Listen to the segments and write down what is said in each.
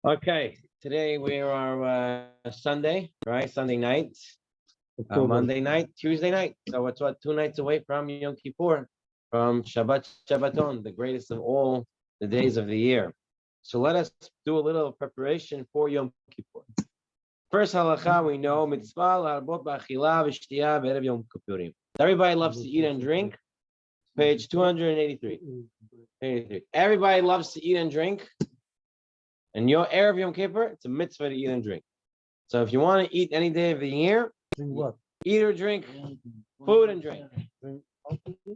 Okay, today we are Sunday, right? Sunday night, Monday night, Tuesday night. So it's what 2 nights away from Yom Kippur, from Shabbaton, the greatest of all the days of the year. So let us do a little preparation for Yom Kippur. First halacha we know mitzvah la'arbot ba'achila v'shtiyah be'erev Yom Kippurim. Everybody loves to eat and drink. Page 283. 83. Everybody loves to eat and drink. And your Erev Yom Kippur, it's a mitzvah to eat and drink. So if you want to eat any day of the year, Drink what? eat or drink, food and drink.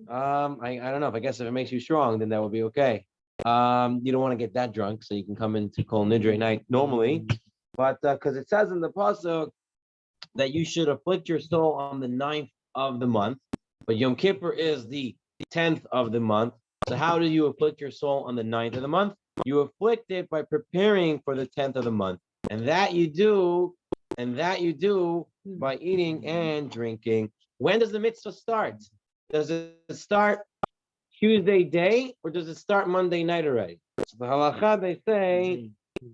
I don't know. I guess if it makes you strong, then that would be okay. You don't want to get that drunk, so you can come into Kol Nidre night normally. But because it says in the pasuk that you should afflict your soul on the 9th of the month, but Yom Kippur is the 10th of the month. So how do you afflict your soul on the 9th of the month? You afflict it by preparing for the 10th of the month. And that you do by eating and drinking. When does the mitzvah start? Does it start Tuesday day or does it start Monday night already? So the halacha, they say,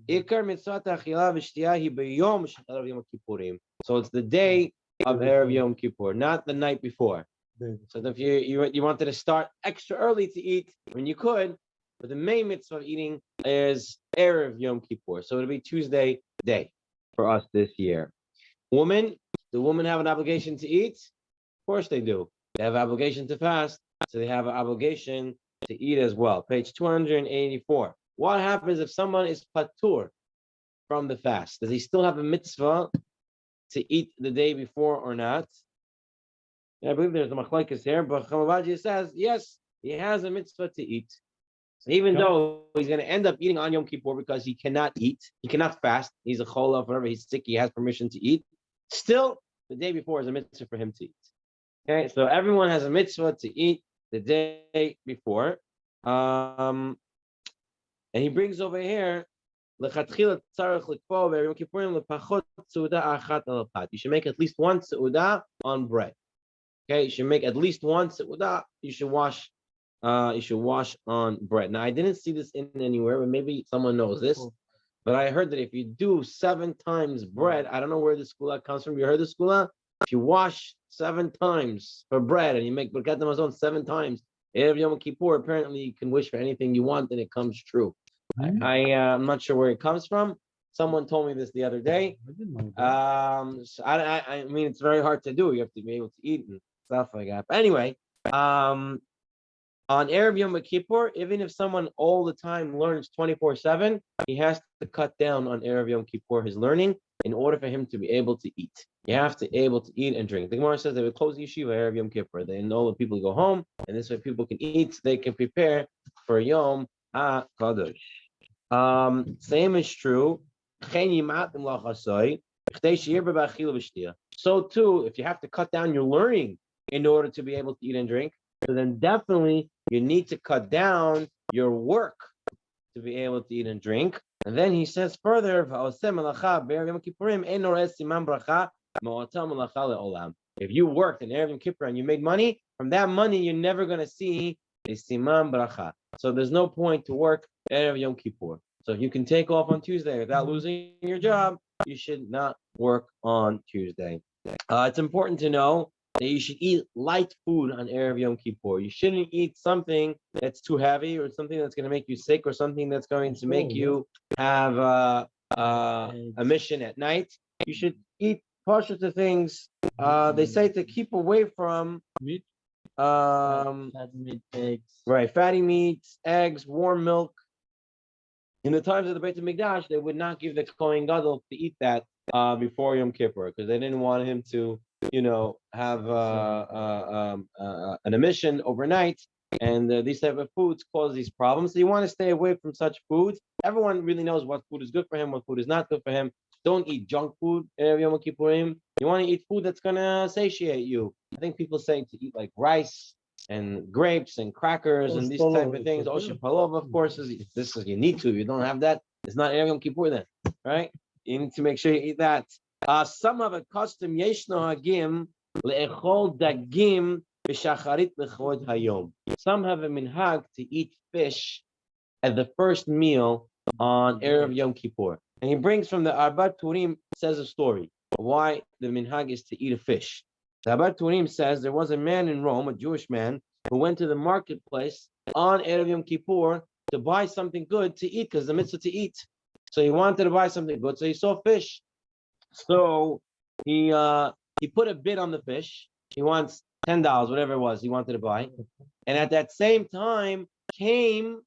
Ikar mitzvah achila v'shtiyah hi b'yom shel Yom Kippurim. So it's the day of Erev Yom Kippur, not the night before. So if you wanted to start extra early to eat when you could, but the main mitzvah of eating is Erev Yom Kippur. So it'll be Tuesday day for us this year. Do women have an obligation to eat? Of course they do. They have an obligation to fast, so they have an obligation to eat as well. Page 284. What happens if someone is patur from the fast? Does he still have a mitzvah to eat the day before or not? I believe there's a machlokes here, but Chamabaji says, yes, he has a mitzvah to eat. So even though he's going to end up eating on Yom Kippur because he cannot eat, he cannot fast, he's a chola, whenever he's sick, he has permission to eat. Still, the day before is a mitzvah for him to eat. Okay, so everyone has a mitzvah to eat the day before. And he brings over here, you should make at least one seudah on bread. Okay, you should make at least one seudah. You should wash on bread. Now, I didn't see this in anywhere, but maybe someone knows this. But I heard that if you do 7 times bread, I don't know where the skula comes from. You heard the skula? If you wash 7 times for bread and you make Birkat Hamazon 7 times, Erev Yom Kippur, apparently you can wish for anything you want and it comes true. I'm not sure where it comes from. Someone told me this the other day. So I mean, it's very hard to do. You have to be able to eat and stuff like that. But anyway, on Erev Yom Kippur, even if someone all the time learns 24/7, he has to cut down on Erev Yom Kippur his learning in order for him to be able to eat. You have to be able to eat and drink. The Gemara says they would close yeshiva Erev Yom Kippur. They know that people go home, and this way people can eat, so they can prepare for Yom HaKadosh. Same is true. So too, if you have to cut down your learning in order to be able to eat and drink, so then definitely you need to cut down your work to be able to eat and drink. And then he says further, if you worked in Erev Yom Kippur and you made money, from that money you're never going to see a siman bracha. So there's no point to work Erev Yom Kippur. So if you can take off on Tuesday without losing your job, you should not work on Tuesday. It's important to know that you should eat light food on Erev Yom Kippur. You shouldn't eat something that's too heavy or something that's going to make you sick or something that's going to make you have a mission at night. You should eat partial to things. They say to keep away from meat, fatty meat, eggs. Right, fatty meats, eggs, warm milk. In the times of the Beit HaMikdash, they would not give the Kohen Gadol to eat that before Yom Kippur because they didn't want him to, have an emission overnight. And these type of foods cause these problems. So you want to stay away from such foods. Everyone really knows what food is good for him, what food is not good for him. Don't eat junk food Erev Yom Kippurim. You want to eat food that's going to satiate you. I think people say to eat like rice and grapes and crackers and these type of things. Osher palova, of course, this is you need to. If you don't have that, it's not Erev Yom Kippur then, right? You need to make sure you eat that. Some have a custom yeshno hagim le'echol dagim b'shacharit lechod hayom. Some have a minhag to eat fish at the first meal on Erev Yom Kippur. And he brings from the Arbat Turim, says a story of why the minhag is to eat a fish. The Arbat Turim says there was a man in Rome, a Jewish man, who went to the marketplace on Erev Yom Kippur to buy something good to eat, because the mitzvah to eat. So he wanted to buy something good, so he saw fish. So he put a bid on the fish. He wants $10, whatever it was he wanted to buy. And at that same time came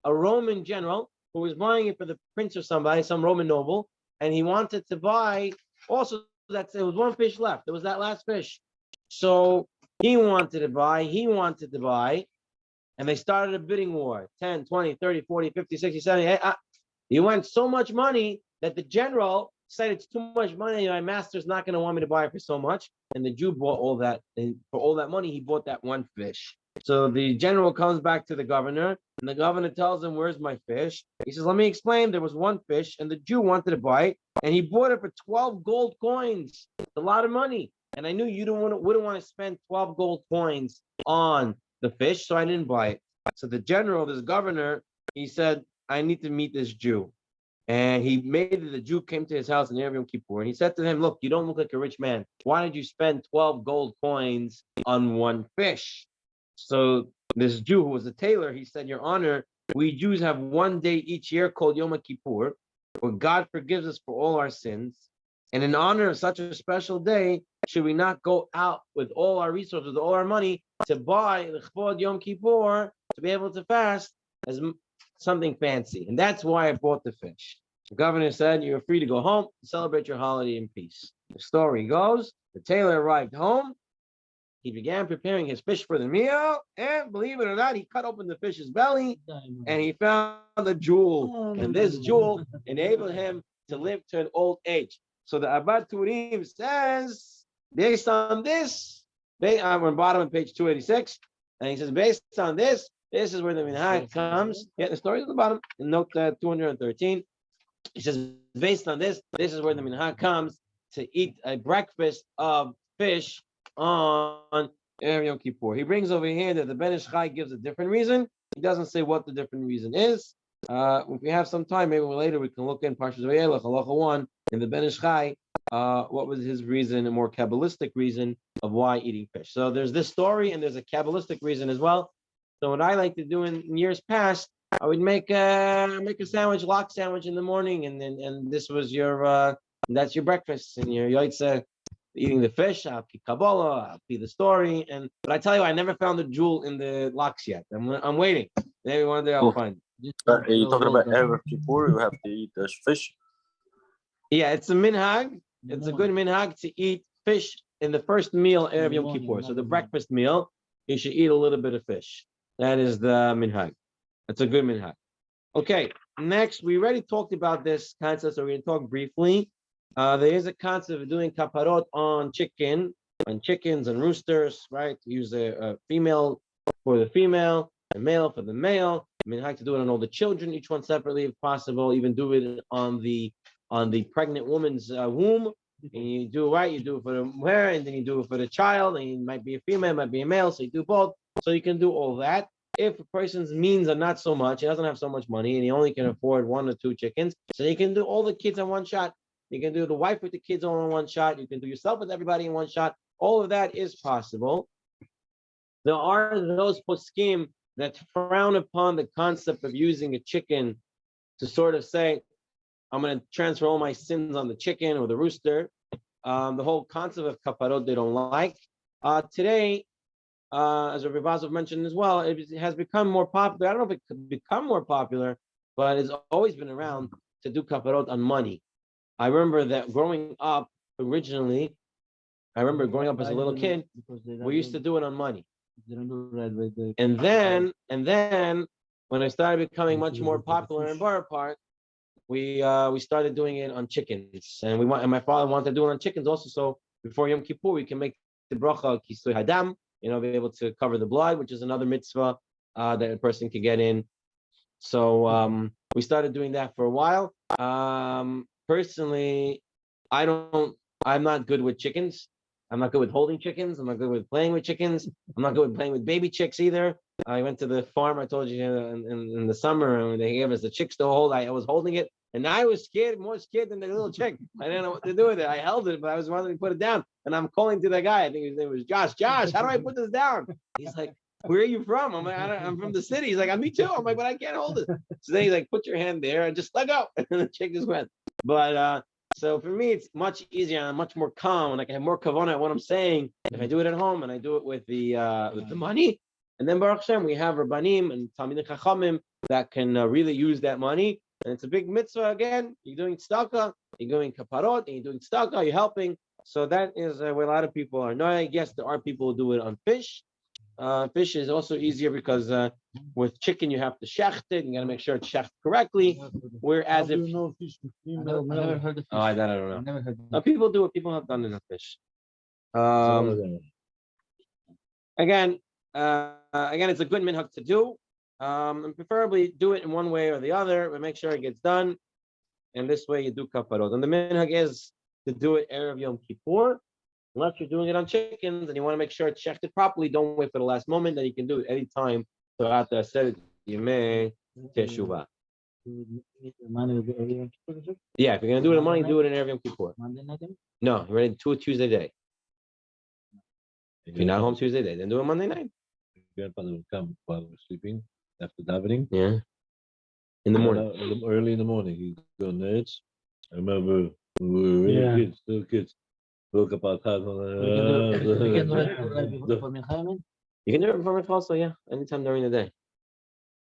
a Roman general who was buying it for the prince or somebody, some Roman noble, and he wanted to buy also that there was one fish left. There was that last fish. So he wanted to buy, and they started a bidding war. 10, 20, 30, 40, 50, 60, 70. He went so much money that the general said it's too much money. My master's not going to want me to buy it for so much. And the Jew bought all that. And for all that money, he bought that one fish. So the general comes back to the governor, and the governor tells him, "Where's my fish?" He says, "Let me explain. There was one fish, and the Jew wanted to buy it, and he bought it for 12 gold coins. It's a lot of money. And I knew you wouldn't want to spend 12 gold coins on the fish, so I didn't buy it." So the general, this governor, he said, "I need to meet this Jew." And he made it, the Jew came to his house in Erev Yom Kippur, and he said to him, "Look, you don't look like a rich man. Why did you spend 12 gold coins on one fish?" So this Jew, who was a tailor, he said, "Your Honor, we Jews have one day each year called Yom Kippur, where God forgives us for all our sins. And in honor of such a special day, should we not go out with all our resources, all our money, to buy L'chvod Yom Kippur, to be able to fast as something fancy? And that's why I bought the fish." The governor said, "You're free to go home, celebrate your holiday in peace." The story goes, the tailor arrived home. He began preparing his fish for the meal, and believe it or not, he cut open the fish's belly, and he found a jewel. And this jewel enabled him to live to an old age. So the Abad Turim says, based on this, we're on bottom of page 286, and he says, based on this is where the minhag comes. Yeah, the story is at the bottom, in note 213. He says, based on this is where the minhag comes to eat a breakfast of fish on Erev Yom Kippur. He brings over here that the Ben Ish Chai gives a different reason. He doesn't say what the different reason is. If we have some time, maybe later we can look in Parshas Vayelech, Halacha 1, in the Ben Ish Chai, what was his reason, a more Kabbalistic reason of why eating fish. So there's this story, and there's a Kabbalistic reason as well. So what I like to do in years past, I would make a sandwich, lock sandwich in the morning, and this was your that's your breakfast, and your yaitza, eating the fish. I'll keep Kabbalah, I'll keep the story, but I tell you, I never found the jewel in the locks yet. I'm waiting. Maybe one day I'll find it. You're talking about Erev Kippur, you have to eat fish? Yeah, it's a minhag. It's a good minhag to eat fish in the first meal Erev Yom Kippur. So the breakfast meal, you should eat a little bit of fish. That is the minhag. That's a good minhag. Okay, next, we already talked about this concept, so we're going to talk briefly. There is a concept of doing kaparot on chickens and roosters, right? Use a female for the female, a male for the male. I mean, I have to do it on all the children, each one separately if possible. Even do it on the pregnant woman's womb. And you do it right, you do it for the hair, and then you do it for the child, and it might be a female, it might be a male, so you do both. So you can do all that. If a person's means are not so much, he doesn't have so much money, and he only can afford 1 or 2 chickens, so you can do all the kids in one shot. You can do the wife with the kids all in one shot. You can do yourself with everybody in one shot. All of that is possible. There are those poskim that frown upon the concept of using a chicken to sort of say, I'm going to transfer all my sins on the chicken or the rooster. The whole concept of kaparot they don't like. Today, as Rabbi Basov mentioned as well, it has become more popular. I don't know if it could become more popular, but it's always been around to do kaparot on money. I remember that growing up originally, as a little kid, we used to do it on money. And then when it started becoming much more popular in Borough Park, we started doing it on chickens. And my father wanted to do it on chickens also. So before Yom Kippur, we can make the bracha kisui hadam, be able to cover the blood, which is another mitzvah that a person can get in. So we started doing that for a while. Personally, I'm not good with chickens. I'm not good with holding chickens. I'm not good with playing with chickens. I'm not good with playing with baby chicks either. I went to the farm, I told you, in the summer, and they gave us the chicks to hold. I was holding it, and I was scared, more scared than the little chick. I didn't know what to do with it. I held it, but I was wanting to put it down. And I'm calling to the guy. I think his name was Josh. Josh, how do I put this down? He's like, where are you from? I'm like, I'm from the city. He's like, me too. I'm like, but I can't hold it. So then he's like, put your hand there and just let go. And the chick just went. But so for me, it's much easier. I'm much more calm, and I can have more kavanah at what I'm saying if I do it at home and I do it with the money. And then Baruch Hashem, we have Rabbanim and Talmidei Chachamim that can really use that money. And it's a big mitzvah again. You're doing tzedakah, you're doing kaparot, and you're doing tzedakah, you're helping. So that is where a lot of people are. No, I guess there are people who do it on fish. Fish is also easier because with chicken, you have to shecht it. You got to make sure it's shecht correctly. Whereas if... never heard of fish. Oh, that I don't know. I never heard No, people do it. People have done it on fish. Again, it's a good minhag to do, and preferably do it in one way or the other, but make sure it gets done. And this way you do kaparot. And the minhag is to do it erev Yom Kippur, unless you're doing it on chickens and you want to make sure it's checked properly. Don't wait for the last moment. Then you can do it anytime throughout the Aseret Yemei Teshuvah. Yeah, if you're gonna do it in the morning, do it in erev Yom Kippur. Monday night? No, you're ready to do it Tuesday day. If you're not home Tuesday day, then do it Monday night. Grandfather would come while we're sleeping after davening. Yeah. In the morning. Early in the morning, he'd go nerds. I remember when we were really little kids. Woke up outside. We can do it for Mincha, I mean? You can do it before Mincha also, yeah. Anytime during the day.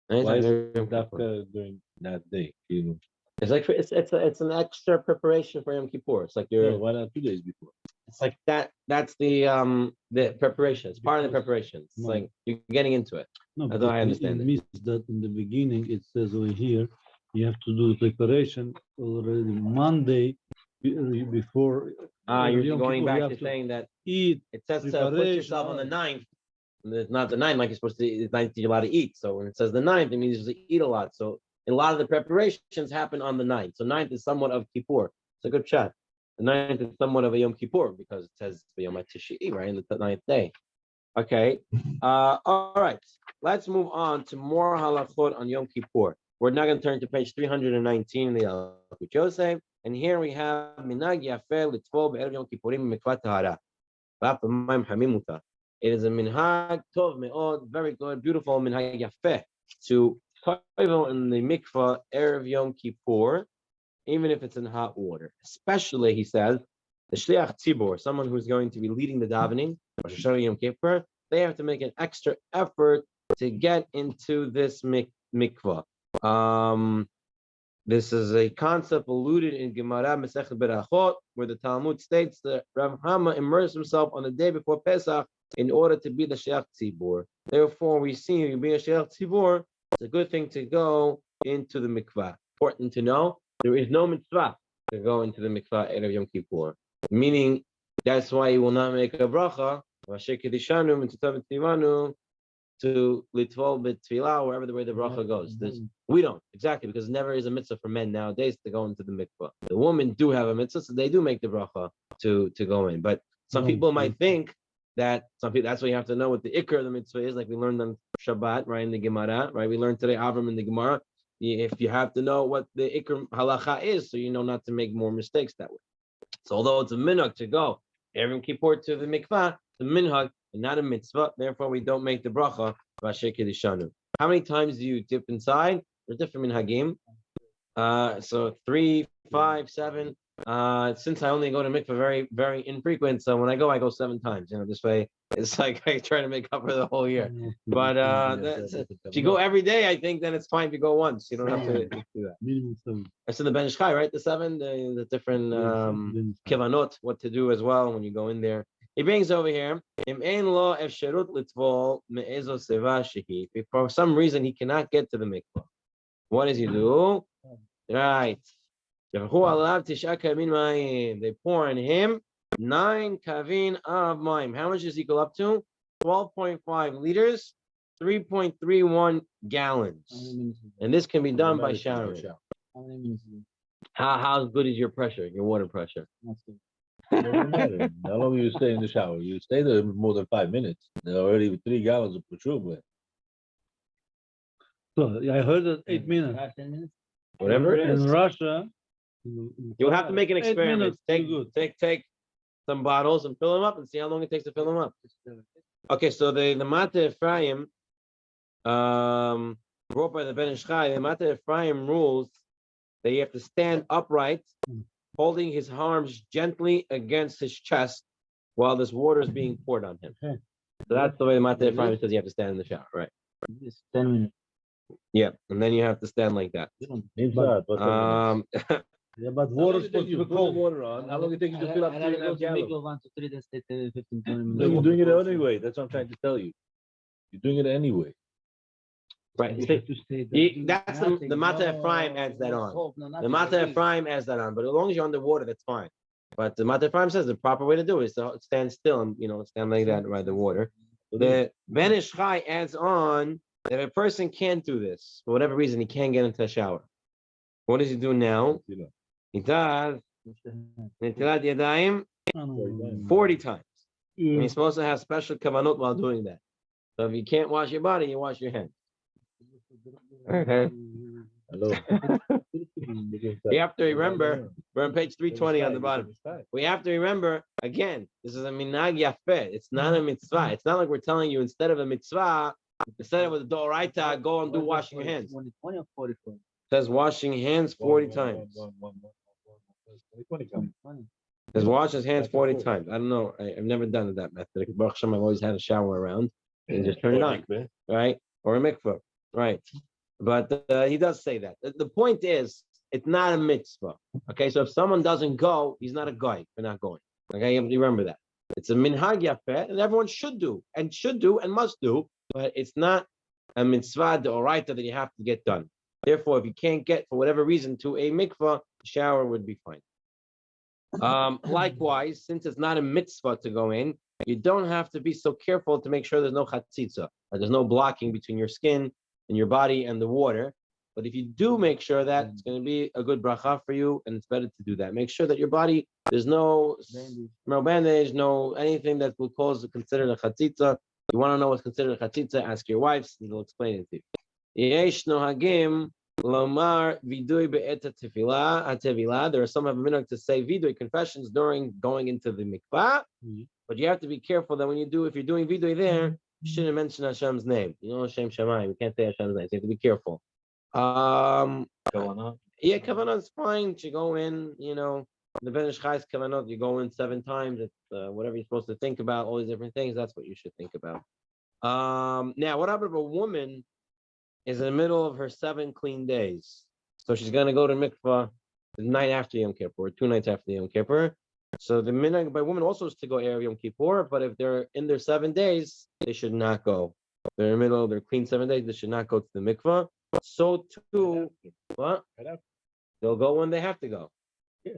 Why is Anytime it during during that day? You know? It's like it's an extra preparation for Yom Kippur. It's like Yeah, why not 2 days before? it's like that. That's the preparation. It's part of the preparation. It's like you're getting into it. No, Although I understand it it. means that in the beginning it says over here you have to do the preparation already Monday before. You're Yom going Kippur, you back have to saying that eat. it says to put preparation, yourself on the 9th. And it's not the 9th, like you're supposed to. It's 9th you're allowed to eat. So when it says the 9th, it means you're supposed to eat a lot. So a lot of the preparations happen on the 9th. So 9th is somewhat of Kippur. It's a good shot. The 9th is somewhat of a Yom Kippur because it says Yom HaTish'i, right, in the 9th day. Okay. All right. Let's move on to more halachot on Yom Kippur. We're now going to turn to page 319 in the Yalkut Yosef, and here we have Minag Yafeh Litvol Be'erev Yom Kippurim Mikvat Tahara. It is a minhag tov me'od, very good, beautiful minhag yafeh to toivel in the mikvah erev Yom Kippur, even if it's in hot water. Especially, he says, the shliach tzibor, someone who's going to be leading the davening, Rosh Hashanah Yom Kippur, they have to make an extra effort to get into this mikvah. This is a concept alluded in Gemara Masechet Berachot, where the Talmud states that Rav Hama immersed himself on the day before Pesach in order to be the Shliach Tzibor. Therefore, we see you being a Shliach Tzibor, it's a good thing to go into the mikvah. Important to know, there is no mitzvah to go into the mikvah erev Yom Kippur. Meaning, that's why you will not make a bracha, to litvol b'tfilah, wherever the way the bracha goes. We don't, exactly, because it never is a mitzvah for men nowadays to go into the mikvah. The women do have a mitzvah, so they do make the bracha to go in. But some people might think that that's what you have to know what the ikr of the mitzvah is, like we learned on Shabbat, right, in the Gemara, right? We learned today Avram in the Gemara. If you have to know what the ikr halacha is, so you know not to make more mistakes that way. So although it's a minhag to go every Kippur to the mikvah, the minhag and not a mitzvah, therefore we don't make the bracha b'asher kedishanu. How many times do you dip inside? There's different minhagim. So 3, 5, 7. Since I only go to mikvah very, very infrequent, so when I go 7 times. You know, this way it's like I try to make up for the whole year. But if you go every day, I think then it's fine if you go once. You don't have to do that. That's in the Ben Ish Chai, right? The 7, the different kivanot, what to do as well when you go in there. He brings over here, if for some reason he cannot get to the mikvah, what does he do? Right. They pour on him 9 kavin of mayim. How much does he go up to? 12.5 liters, 3.31 gallons. And this can be done by showering. How good is your pressure, your water pressure? Doesn't matter. How long you stay in the shower? You stay there more than 5 minutes. There are already 3 gallons of petrol there. So I heard that 8 minutes. 10 minutes. Whatever it is. In Russia. You'll have to make an 8 experiment. minutes, you're good. Take some bottles and fill them up and see how long it takes to fill them up. Okay, so the Mata Ephraim, brought by the Ben Ish Chai, the Mata Ephraim rules that you have to stand upright, holding his arms gently against his chest while this water is being poured on him. Okay. So that's the way the Mata Ephraim says you have to stand in the shower, right? It's 10 minutes. Yeah, and then you have to stand like that. Inside, but Yeah, but how water long is it take you to supposed to put the cold. water on? How long it take you to fill up I 3 gotta and a go half to gallons? Miklo 1 to 3, that's 15, 20 No, minutes. you're doing it anyway. That's what I'm trying to tell you. You're doing it anyway. Right. That's the Mata Ephraim adds that on. The Mata Ephraim adds that on, but as long as you're underwater, that's fine. But the Mata Ephraim says the proper way to do it is to stand still and stand like that by the water. The Ben Ish Chai adds on that if a person can't do this for whatever reason, he can't get into the shower. What does he do now? He does Netilat Yadayim 40 times. And he's supposed to have special kavanot while doing that. So if you can't wash your body, you wash your hands. Okay. Hello. You have to remember, we're on page 320 on the bottom. We have to remember, again, this is a minhag yafeh. It's not a mitzvah. It's not like we're telling you instead of a mitzvah, instead of a doraita, go and do washing your hands. 20 or 44? It says washing hands 40 times. It says wash his hands 40 times. I don't know. I've never done that method. Baruch Hashem, I've always had a shower around and just turn it on, right? Or a mikvah, right? But he does say that. The point is, it's not a mitzvah. Okay, so if someone doesn't go, he's not a guy for not going. Okay, you have to remember that. It's a minhag yafeh, and everyone should do and must do, but it's not a mitzvah d'oraita that you have to get done. Therefore, if you can't get for whatever reason to a mikvah, shower would be fine. Likewise, since it's not a mitzvah to go in, you don't have to be so careful to make sure there's no chatzitza, or there's no blocking between your skin and your body and the water. But if you do make sure that, it's going to be a good bracha for you, and it's better to do that. Make sure that your body, there's no bandage, no anything that will consider a chatzitza. You want to know what's considered a chatzitza, ask your wives, and they'll explain it to you. Yesh nohagim lomar vidui be'eta tefillah. There are some of them to say vidui, confessions, during going into the mikvah. But you have to be careful that if you're doing vidui there, you shouldn't mention Hashem's name. Hashem Shemayim. You can't say Hashem's name. So you have to be careful. Yeah, kavanah is fine. You go in, the Ben Ish Chai's kavanot, you go in 7 times. It's whatever you're supposed to think about, all these different things. That's what you should think about. Now, what about if a woman is in the middle of her 7 clean days? So she's going to go to mikvah the night after Yom Kippur, or 2 nights after Yom Kippur. So the minhag by women also is to go Erev Yom Kippur, but if they're in their 7 days, they should not go. They're in the middle of their clean 7 days, they should not go to the mikvah. So too, what? They'll go when they have to go. Yeah.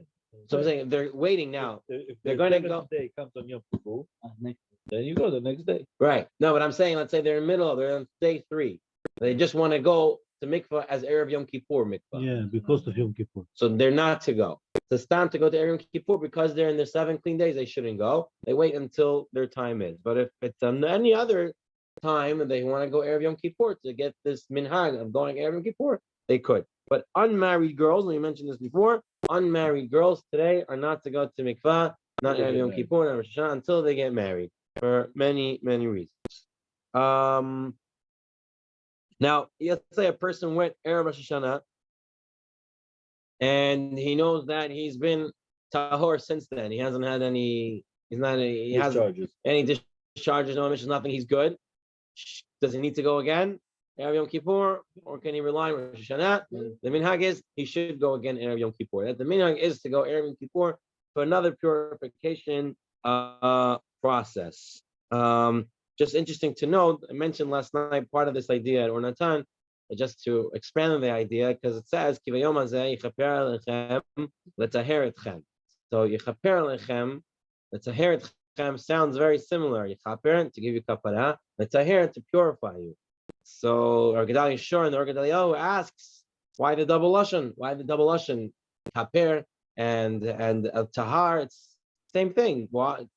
So I'm saying they're waiting now. If They're going to go. Day comes on Yom Kippur, then you go the next day. Right. No, but I'm saying, let's say they're in the middle, they're on day 3. They just want to go to mikvah as Erev Yom Kippur mikvah. Yeah, because of Yom Kippur. So they're not to go. It's time to go to Erev Yom Kippur because they're in their 7 clean days. They shouldn't go. They wait until their time is. But if it's on any other time and they want to go Erev Yom Kippur to get this minhag of going Erev Yom Kippur, they could. But unmarried girls, we mentioned this before, unmarried girls today are not to go to mikvah, not Erev Yom Kippur, not Rosh Hashanah, until they get married for many, many reasons. Now, let's say a person went Erev Rosh Hashanah and he knows that he's been tahor since then. He hasn't had any, he hasn't any discharges, no emissions, nothing. He's good. Does he need to go again, Erev Yom Kippur, or can he rely on Rosh Hashanah? The minhag is he should go again Erev Yom Kippur. That the minhag is to go Erev Yom Kippur for another purification process. Just interesting to note, I mentioned last night part of this idea at Ornatan, just to expand on the idea, because it says, Kivayom hazeh yichaper alechem letaher etchem. So yichaper alechem, letaher etchem sounds very similar. Yichaper, to give you kapara, letaher, to purify you. So Rav Gedalia Shor and the Rav Gedalia asks, why the double lashon? Why the double lashon? Yichaper and tahar, it's Same thing.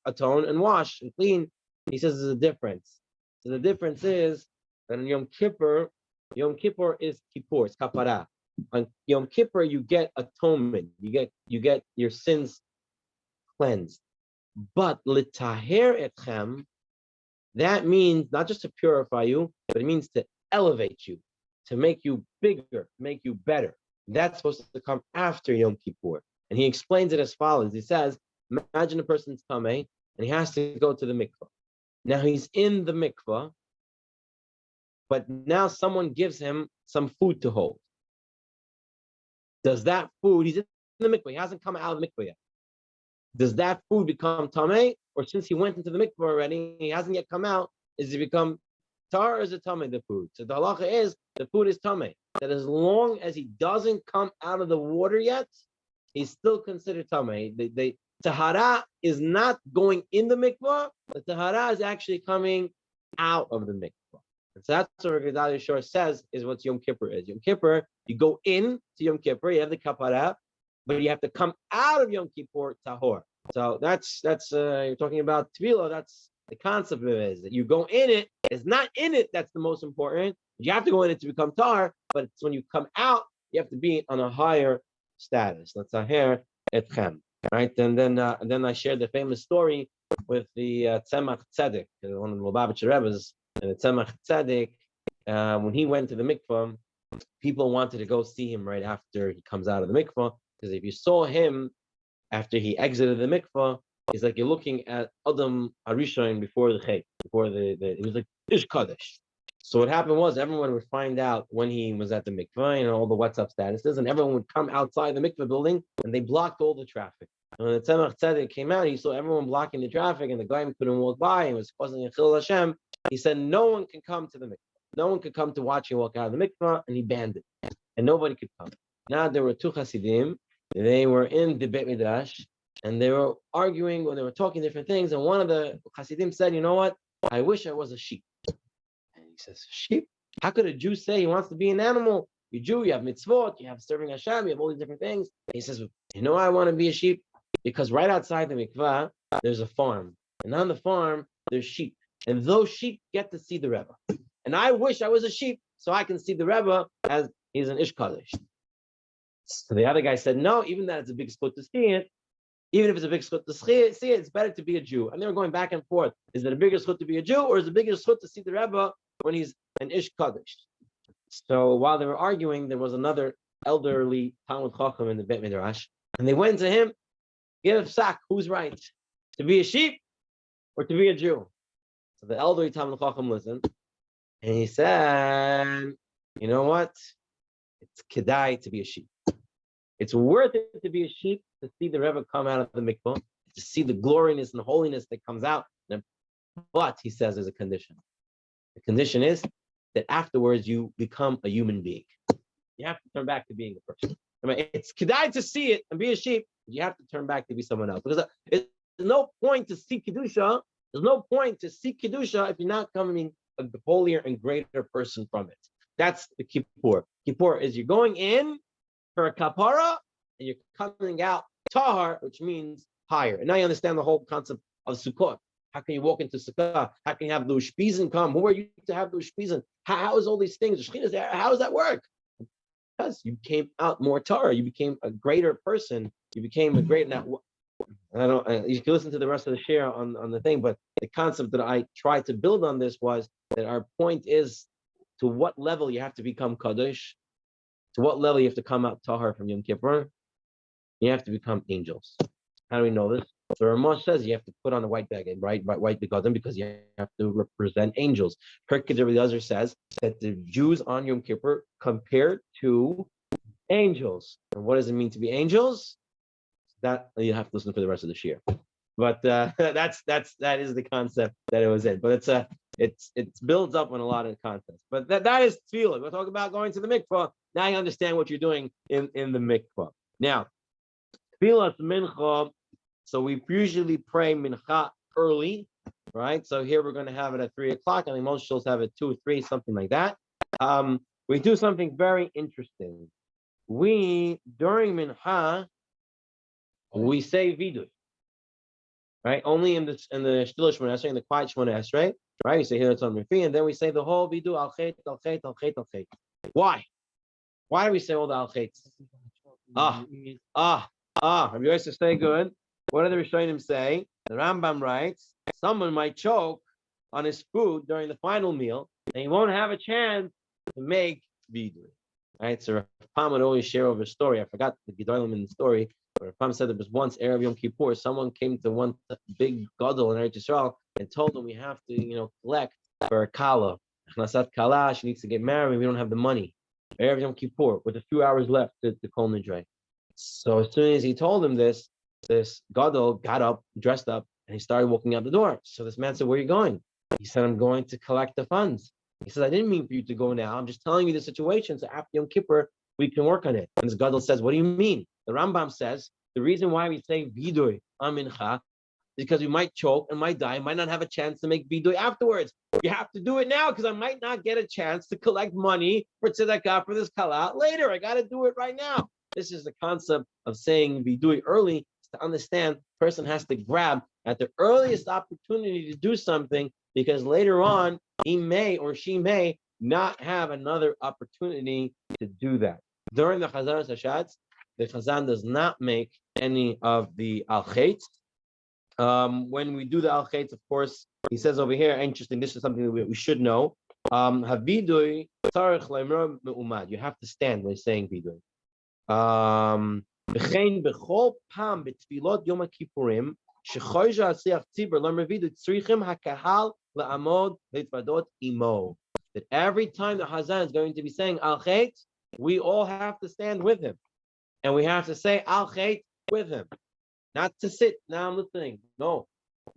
Atone and wash and clean. He says there's a difference. So the difference is that in Yom Kippur is Kippur, it's kapara. On Yom Kippur, you get atonement. You get your sins cleansed. But litaher etchem, that means not just to purify you, but it means to elevate you, to make you bigger, make you better. That's supposed to come after Yom Kippur. And he explains it as follows. He says, imagine a person's tameh, and he has to go to the mikvah. Now he's in the mikvah, but now someone gives him some food to hold. Does that food, he's in the mikvah, he hasn't come out of the mikvah yet. Does that food become tameh? Or since he went into the mikvah already, he hasn't yet come out, is it become tar or is it tameh, the food? So the halacha is, the food is tameh. That as long as he doesn't come out of the water yet, he's still considered tameh. The tahara is not going in the mikvah, the tahara is actually coming out of the mikvah. And so that's what Gedaliah Shor says is what Yom Kippur is. Yom Kippur, you go in to Yom Kippur, you have the kapara, but you have to come out of Yom Kippur tahor. So that's you're talking about tefillah. That's the concept of it, is that you go in it. It's not in it that's the most important. You have to go in it to become tar, but it's when you come out, you have to be on a higher status. That's taher etchem, right? And then I shared the famous story with the Tzemach Tzedek, one of the Lubavitcher Rebbe's, and the Tzemach Tzedek, when he went to the mikvah, people wanted to go see him right after he comes out of the mikvah, because if you saw him after he exited the mikvah, it's like you're looking at Adam Arishain before the Chay, before it was like Ish Kaddish. So what happened was everyone would find out when he was at the mikvah and all the what's up statuses, and everyone would come outside the mikvah building and they blocked all the traffic. And when the Tzemach Tzedek came out, he saw everyone blocking the traffic and the guy couldn't walk by and was causing a chil Hashem. He said no one can come to the mikvah. No one could come to watch you walk out of the mikvah, and he banned it. And nobody could come. Now there were two Hasidim. They were in the Beit Midrash, and they were arguing, or they were talking different things. And one of the Hasidim said, you know what? I wish I was a sheep. And he says, sheep? How could a Jew say he wants to be an animal? You're Jew, you have mitzvot, you have serving Hashem, you have all these different things. And he says, you know why I want to be a sheep? Because right outside the mikvah, there's a farm. And on the farm, there's sheep. And those sheep get to see the Rebbe. And I wish I was a sheep so I can see the Rebbe as he's an Ish Kaddish. So the other guy said, no, even that it's a big split to see it, even if it's a big split to see it, it's better to be a Jew. And they were going back and forth. Is it a bigger split to be a Jew, or is it a bigger split to see the Rebbe when he's an Ish Kaddish? So while they were arguing, there was another elderly Talmud Chacham in the Beit Midrash, and they went to him, give sack, who's right? To be a sheep or to be a Jew? So the elderly Talmud Chacham listened, and he said, you know what? It's kedai to be a sheep. It's worth it to be a sheep, to see the Rebbe come out of the mikvah, to see the gloriness and holiness that comes out. But he says there's a condition. The condition is that afterwards you become a human being. You have to turn back to being a person. I mean, it's kedai to see it and be a sheep, but you have to turn back to be someone else. Because there's no point to seek kedusha. There's no point to seek kedusha if you're not coming a holier and greater person from it. That's the Kippur. Kippur is you're going in for a kapara and you're coming out tahar, which means higher. And now you understand the whole concept of Sukkot. How can you walk into Sukkah? How can you have the Ushpizin come? Who are you to have the Ushpizin? How is all these things? The Shekhinah is there. How does that work? Because you came out more Torah. You became a greater person. You became a great. Now, you can listen to the rest of the share on the thing, but the concept that I tried to build on this was that our point is to what level you have to become Kaddish, to what level you have to come out Tahar from Yom Kippur. You have to become angels. How do we know this? So Ramosh says you have to put on a white bag, right? White begadim, because you have to represent angels. Pirkei Eliezer says that the Jews on Yom Kippur compared to angels. And what does it mean to be angels? That you have to listen for the rest of the shir. But that is the concept that it was in. But it builds up on a lot of concepts. But that is tefillah. We're talking about going to the mikvah. Now you understand what you're doing in the mikvah. Now, tefillah mincha. So we usually pray mincha early, right? So here we're going to have it at 3:00. I think most shows have it 2 or 3, something like that. We do something very interesting. We during mincha we say vidui. right? Only in the Shtil Shmona Esrei, in the quiet Shmona Esrei, right? You say here it's on Rafi, and then we say the whole Vidu al Chet, al Chet, al Chet, al Chet. Why? Why do we say all the al Chets? Rabbi Yosef say good. What do the Rishonim say? The Rambam writes, someone might choke on his food during the final meal, and he won't have a chance to make vidui. Right? So Rav Pam would always share over a story. I forgot the Gedolim in the story, but Rav Pam said there was once Erev Yom Kippur, someone came to one big gadol in Eretz Yisrael and told him we have to, collect for a kala. Achnasat kala, she needs to get married, we don't have the money. Erev Yom Kippur, with a few hours left to Kol Nidrei. So as soon as he told him this gadol got up, dressed up, and he started walking out the door. So this man said, "Where are you going?" He said, "I'm going to collect the funds." He said, "I didn't mean for you to go now. I'm just telling you the situation. So after Yom Kippur, we can work on it." And this gadol says, "What do you mean?" The Rambam says the reason why we say vidui amincha is because we might choke and might die, might not have a chance to make vidui afterwards. You have to do it now because I might not get a chance to collect money for tzedakah for this kala later. I got to do it right now. This is the concept of saying vidui early. To understand, person has to grab at the earliest opportunity to do something because later on he may or she may not have another opportunity to do that. During the Chazan Hashatz, the Chazan does not make any of the al-chetz. When we do the al-chetz, of course, he says over here, interesting, this is something that we should know. Havidui tarich leimor me'umad. You have to stand when saying vidui. וכן בכל פעם בתפילות יום הכיפורים שחורש השיח ציבור לא מבידו צריכים הקהל לעמוד להתוודות עמו. That every time the Hazan is going to be saying al chet, we all have to stand with him, and we have to say al chet with him, not to sit. Now I'm listening. No,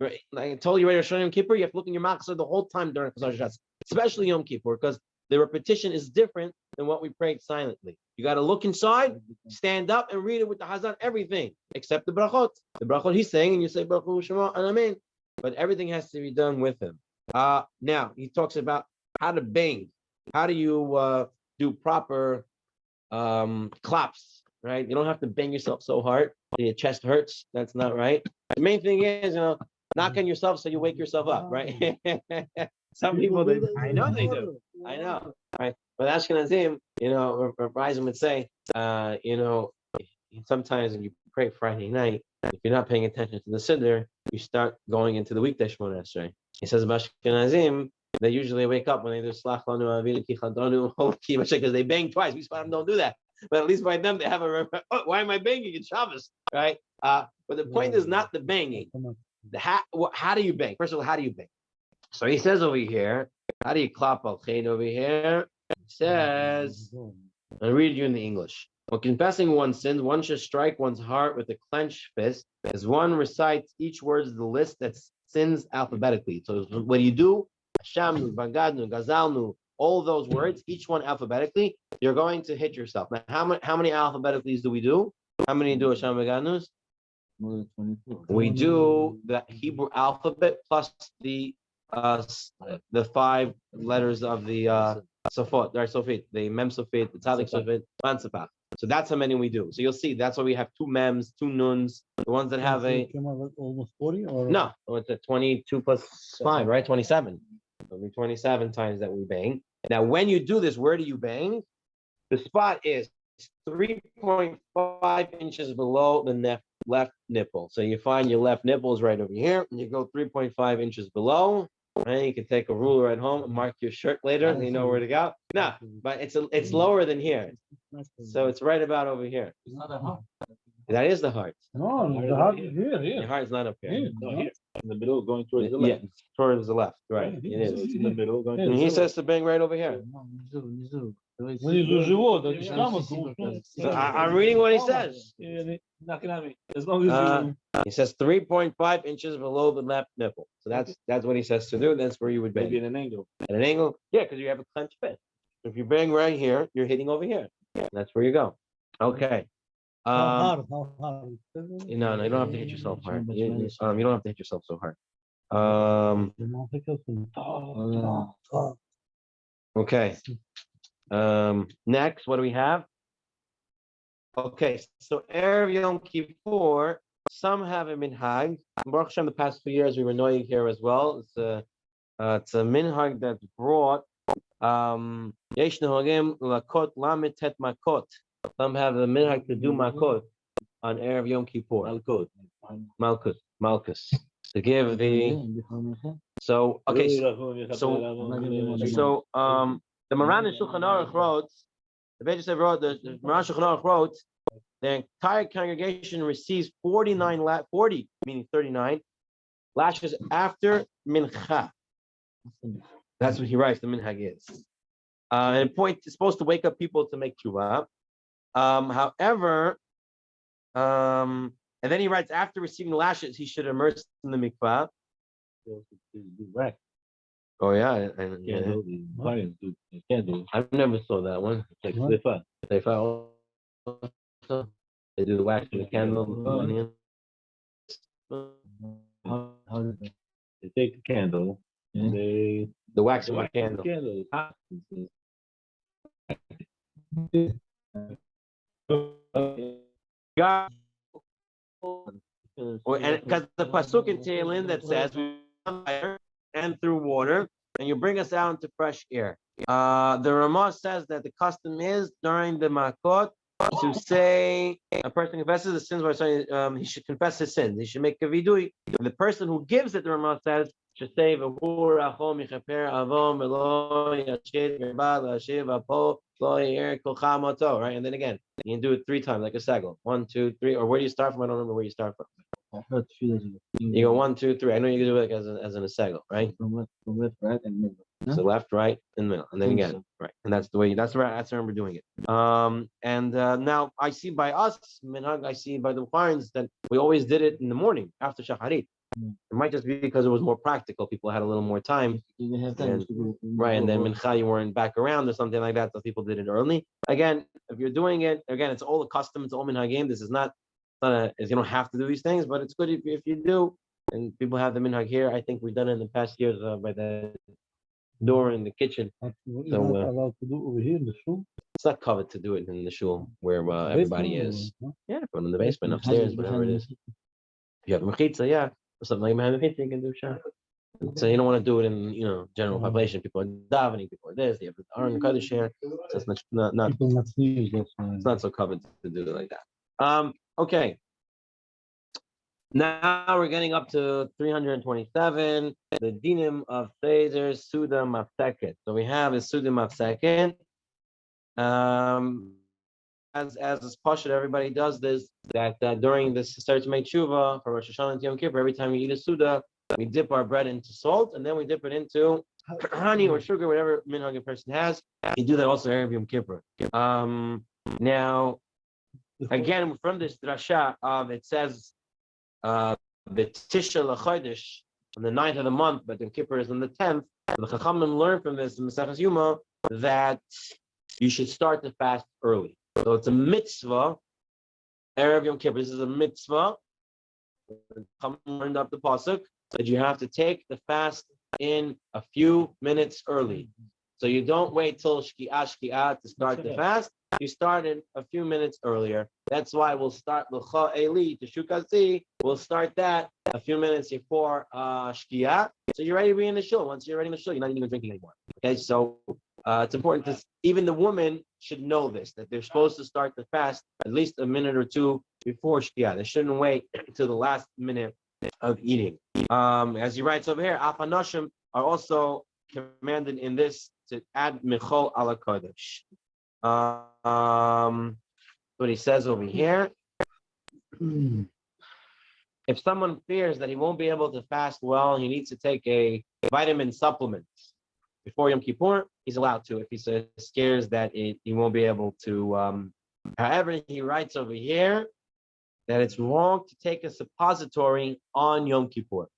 like I told you, right? Yom Kippur, you have to look in your machzor the whole time during Chazar Shatz, especially Yom Kippur, because the repetition is different than what we prayed silently. You got to look inside, stand up, and read it with the Hazan, everything except the brachot. The brachot he's saying, and you say Baruch Shema and Amen, but everything has to be done with him. Now he talks about how to bang. How do you do proper claps? Right? You don't have to bang yourself so hard that your chest hurts. That's not right. The main thing is, knock on yourself so you wake yourself up. Right? Some people, I know they do. I know, right? But Ashkenazim, Rabbis would say, sometimes when you pray Friday night, if you're not paying attention to the siddur, you start going into the weekday Shmona Esrei. He says about Ashkenazim, they usually wake up when they do Slach Lanu Avinu Kichadonu because they bang twice. We don't do that, but at least by them they have why am I banging? It's Shabbos, right? But the point is not the banging. How do you bang? First of all, how do you bang? So he says over here, how do you clap al chain over here? He says, I'll read you in the English. When confessing one's sins, one should strike one's heart with a clenched fist as one recites each word of the list that sins alphabetically. So what do? Hashamnu, Bagadnu, Gazalnu, all those words, each one alphabetically, you're going to hit yourself. Now, how many alphabetically do we do? How many do Hashem Bagadnus? We do the Hebrew alphabet plus the 5 letters of the Sofot, Sofit, the Mem Sofit, the Tzadik Sofit, Man Safach. So that's how many we do. So you'll see that's why we have 2 mems, 2 nuns, the ones that have almost 40 or no, it's a 22 plus 5, right? 27. It'll be 27 times that we bang. Now, when you do this, where do you bang? The spot is 3.5 inches below the left nipple. So you find your left nipple is right over here, and you go 3.5 inches below. And you can take a ruler at home and mark your shirt later, and you know where to go. No, but it's lower than here, so it's right about over here. It's not a heart. That is the heart. no, the heart is here. Your heart is not up here. No, here. In the middle, going towards the left. Yeah, towards the left. Right. So It is. it's in the middle, going And towards he the says to bang right over here. Внизу живота, So I'm reading what he says. As long as He says 3.5 inches below the left nipple. So that's what he says to do. That's where you would bang. maybe in an angle. At an angle, yeah, because you have a clenched fist. If you bang right here, you're hitting over here. That's where you go. Okay. How hard? No, you don't have to hit yourself hard. You don't have to hit yourself so hard. Okay. Next, what do we have? Okay, so Erev Yom Kippur, some have a minhag. Baruch Hashem, the past few years we were knowing here as well. It's a minhag that's brought. Yesh nehogim lakot lamet tet makot. Some have the minhag to do makot on Erev Yom Kippur. Malchus. To give the so okay. So the Moran and Shulchan Aruch wrote, the Beit Yosef wrote, the Moran Shulchan Aruch wrote, the entire congregation receives 40 meaning 39 lashes after mincha. That's what he writes. The minhag is, and it's supposed to wake up people to make tshuva. However, and then he writes after receiving the lashes, he should immerse in the mikvah. Oh yeah, I've never saw that one. It's like slifa. They do the wax in the candle. They take the candle and they The wax in the candle. God. And because the pasuk in Tehillim that says fire and through water, and you bring us out into fresh air. The Ramah says that the custom is during the makot to say a person confesses his sins by saying he should confess his sins. He should make a vidui. The person who gives it, the Ramah says, should say right, and then again you can do it 3 times like a segel. 1, 2, 3, or where do you start from? I don't remember where you start from. You go 1, 2, 3. I know you can do it like as in a segel, right? From left, right, and middle. So left, right, and middle, and then again, right, and that's the way. That's right. That's how I remember doing it. Now I see by us, minhag, I see by the Farns that we always did it in the morning after shacharit. It might just be because it was more practical. People had a little more time. Right, and then mincha you weren't back around or something like that, so people did it early. Again, if you're doing it, again, it's all a custom. It's all minhagim. This is not you don't have to do these things, but it's good if you do. And people have the minhag here. I think we've done it in the past years by the door in the kitchen. So allowed to do over here in the shul. It's not covered to do it in the shul where everybody is. Yeah, but in the basement, upstairs, whatever it is. If you have a mechitza, yeah, or something like mechitza, you can do shah. So you don't want to do it in general population. People are davening, people are this. You have the Aron Kaddish here. So it's not it's not so covered to do it like that. Okay. Now we're getting up to 327, the dinim of Seder Suda Mafseket. So we have a Suda Mafseket. As is Pashut, everybody does this, that during this start to make tshuva for Rosh Hashanah and Yom Kippur, every time you eat a Suda, we dip our bread into salt, and then we dip it into honey or sugar, whatever minhag a person has. You do that also Erev Yom Kippur. Now, again, from this drasha, it says, the Tisha L'Chodesh on the 9th of the month, but Yom Kippur is on the 10th. The Chachamim learned from this in Maseches Yuma that you should start the fast early. So it's a mitzvah. Erev Yom Kippur, this is a mitzvah. The Chachamim learned up the pasuk that you have to take the fast in a few minutes early. So you don't wait till Shki'ah to start the fast. You start it a few minutes earlier. That's why we'll start L'cha Eli to Shukasi. We'll start that a few minutes before Shki'ah. So you're ready to be in the shul. Once you're ready in the shul, you're not even drinking anymore. Okay, so it's important to even the women should know this, that they're supposed to start the fast at least a minute or two before Shki'ah. They shouldn't wait until the last minute of eating. As he writes over here, Afanoshim are also commanded in this to add Michol ala Kodesh. What he says over here. If someone fears that he won't be able to fast well, he needs to take a vitamin supplement before Yom Kippur, he's allowed to. If he scares that he won't be able to. However, he writes over here that it's wrong to take a suppository on Yom Kippur.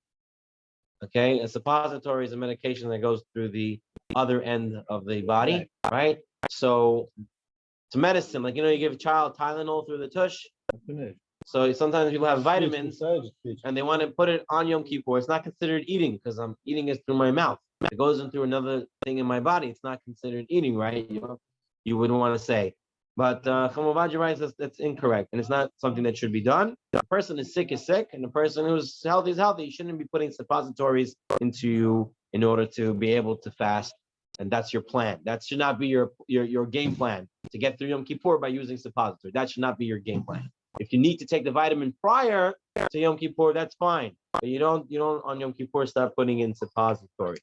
Okay, a suppository is a medication that goes through the other end of the body, right? So it's medicine, like you give a child Tylenol through the tush. So sometimes people have vitamins and they want to put it on Yom Kippur. It's not considered eating because I'm eating it through my mouth. It goes into another thing in my body. It's not considered eating, right? You wouldn't want to say. But Chamavaji writes that's incorrect, and it's not something that should be done. The person is sick, and the person who's healthy is healthy. You shouldn't be putting suppositories into you in order to be able to fast, and that's your plan. That should not be your game plan to get through Yom Kippur by using suppository. That should not be your game plan. If you need to take the vitamin prior to Yom Kippur, that's fine. But you don't on Yom Kippur start putting in suppositories.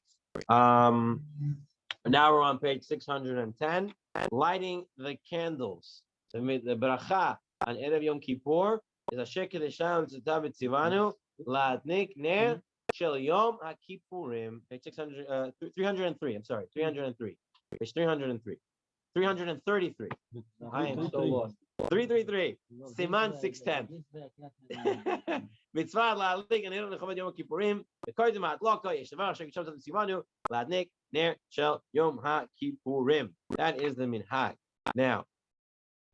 Now we're on page 610. Lighting the candles. The bracha on Erev Yom Kippur is Asher Kedeshanu Tzitav Tzivanu La'adnik Ner Shel Yom HaKippurim. Page 303. I'm sorry, 303. Page 303. 333. I am so lost. 333. Siman 610. Mitzvah la'adnik and Erev Nechamad Yom Kippurim. Bekodim ha'adlaka yeshvar Asher Kedeshanu Tzitav Tzivanu La'adnik Ner Shel Yom HaKippurim. That is the minhag. Now,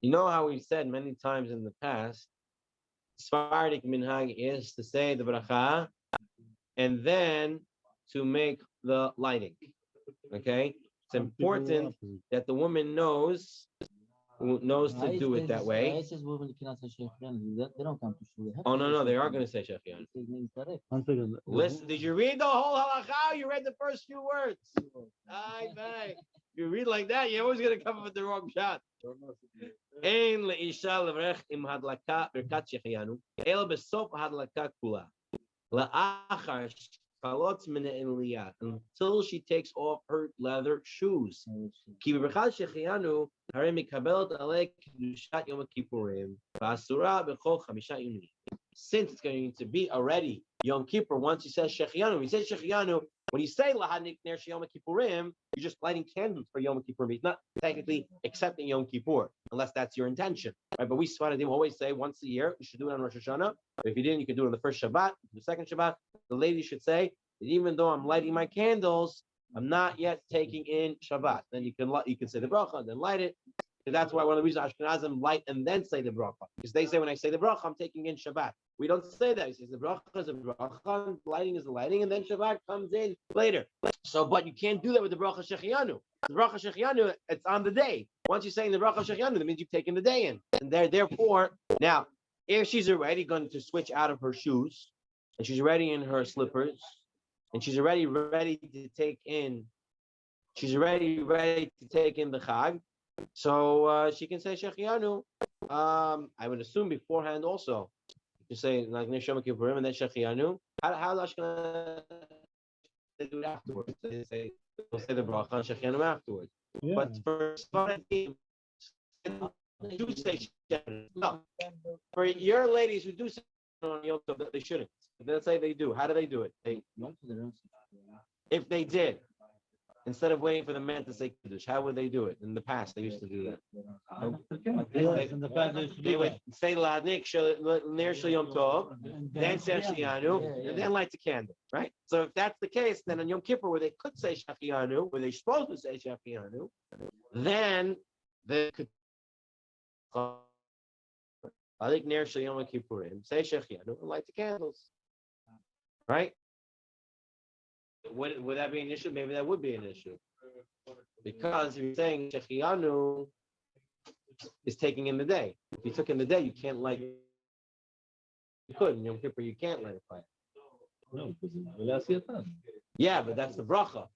you know how we've said many times in the past, Sephardic minhag is to say the bracha and then to make the lighting. Okay? It's important that the woman knows to do it that way. They don't come to shul. Oh, no, they are going to say Shechianu. Listen, did you read the whole halacha? You read the first few words. If you read like that, you're always going to come up with the wrong shot. Ein leisha levrech im hadlaka birkat shechianu el besof hadlaka kula la'achar chalot min eliyah until she takes off her leather shoes. Ki birkat shechianu harei mikabelet alei kedushat Yom Kippurim v'asura b'chol chamisha yomim. Since it's going to be already Yom Kippur, once he says Shechianu, he says Shechianu. When you say Lahanik Ner Yom Kippurim, you're just lighting candles for Yom Kippur. He's not technically accepting Yom Kippur, unless that's your intention, right? But we Sfaradim always say once a year you should do it on Rosh Hashanah. But if you didn't, you could do it on the first Shabbat, the second Shabbat. The lady should say that even though I'm lighting my candles, I'm not yet taking in Shabbat. Then you can say the bracha and then light it. And that's why one of the reasons Ashkenazim light and then say the bracha, because they say when I say the bracha, I'm taking in Shabbat. We don't say that. He says the bracha is a bracha, lighting is the lighting, and then Shabbat comes in later. So, but you can't do that with the bracha Shechianu. The bracha Shechianu, it's on the day. Once you're saying the bracha Shechianu, that means you've taken the day in. And therefore, now, if she's already going to switch out of her shoes, and she's already in her slippers, and she's already ready to take in the Chag, so she can say Shechianu. I would assume beforehand also. You say like Neshama Kippurim and then Shechianu. How Ashkenaz they do it afterwards? They'll say the bracha and Shechianu afterwards. Yeah. But for Sfaradim, do say Shechianu. No, for your ladies who do say on Yom Tov, they shouldn't. They'll say they do. How do they do it? If they did. Instead of waiting for the man to say Kiddush, how would they do it? In the past, they used to do that. They would say Ladnik Ner Shel Yom Tov, then say Shechianu, and then light the candle, right? So if that's the case, then on Yom Kippur, where they could say Shechianu, where they're supposed to say Shechianu, then they could Ladnik Ner Shel Yom Kippurim, say Shechianu, and light the candles, right? Would that be an issue? Maybe that would be an issue. Because if you're saying Shechianu is taking in the day. If you took in the day, you can't light. You could. In Yom Kippur, you can't light a fire. No, because yeah, but that's the bracha,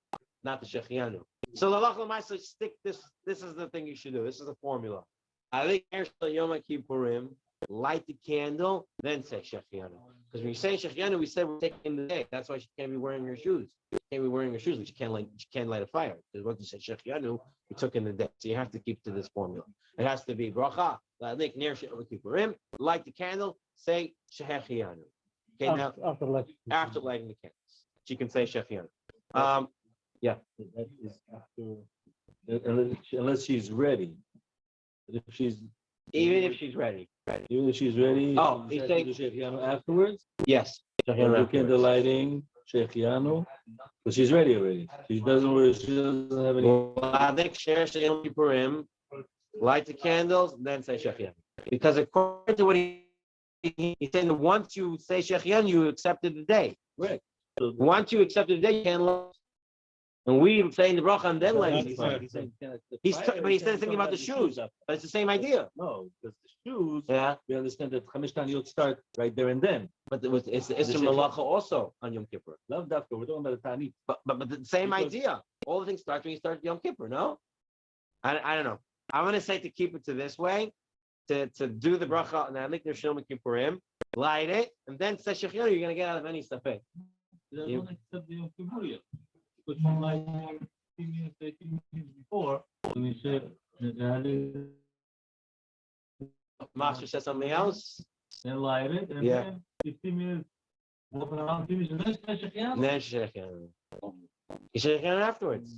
not the Shechianu. So the Lach L'maisa, stick this. This is the thing you should do. This is the formula. I think Yom Kippurim, light the candle, then say Shechianu. Because when you say Shechianu, we say we're taking the day. That's why she can't be wearing her shoes. She can't be wearing her shoes, but she can't light a fire. Because once you say Shechianu, we took in the day. So you have to keep to this formula. It has to be bracha, light the candle, say Shechianu. Okay, now after lighting the candles, she can say Shechianu. Yeah. That is after, unless she's ready. But if she's even if she's ready. Even if she's ready. Oh, he's saying Shechianu afterwards. Yes. Shechianu candle lighting, Shechianu, but she's ready already. She doesn't have any. Light the candles, then say Shechianu. Because according to what he's saying, once you say Shechianu, you accepted the day. Right. So once you accepted the day, you can't light. And we saying the bracha and then lighting. But He's thinking about the shoes, but it's the same idea. No, because the shoes, Yeah, we understand that Chamish Taniyot start right there and then. but it's the Isra Malacha also on Yom Kippur. Love Dafka, we're talking about the Tanit. But the same Because- idea. All the things start when you start Yom Kippur, no? I don't know. I'm gonna say to keep it to this way, to do the bracha and Adlik Neshama Kippurim, light it, and then say Shechianu, you're gonna get out of any safek. They don't accept the Yom Kippur yet. But from like 15 minutes, 18 minutes before, when we say, Master says something else, then light it, and Yeah. then 15 minutes, walk around, finish, and then say Shechianu. and then Shechianu. You Shechianu afterwards.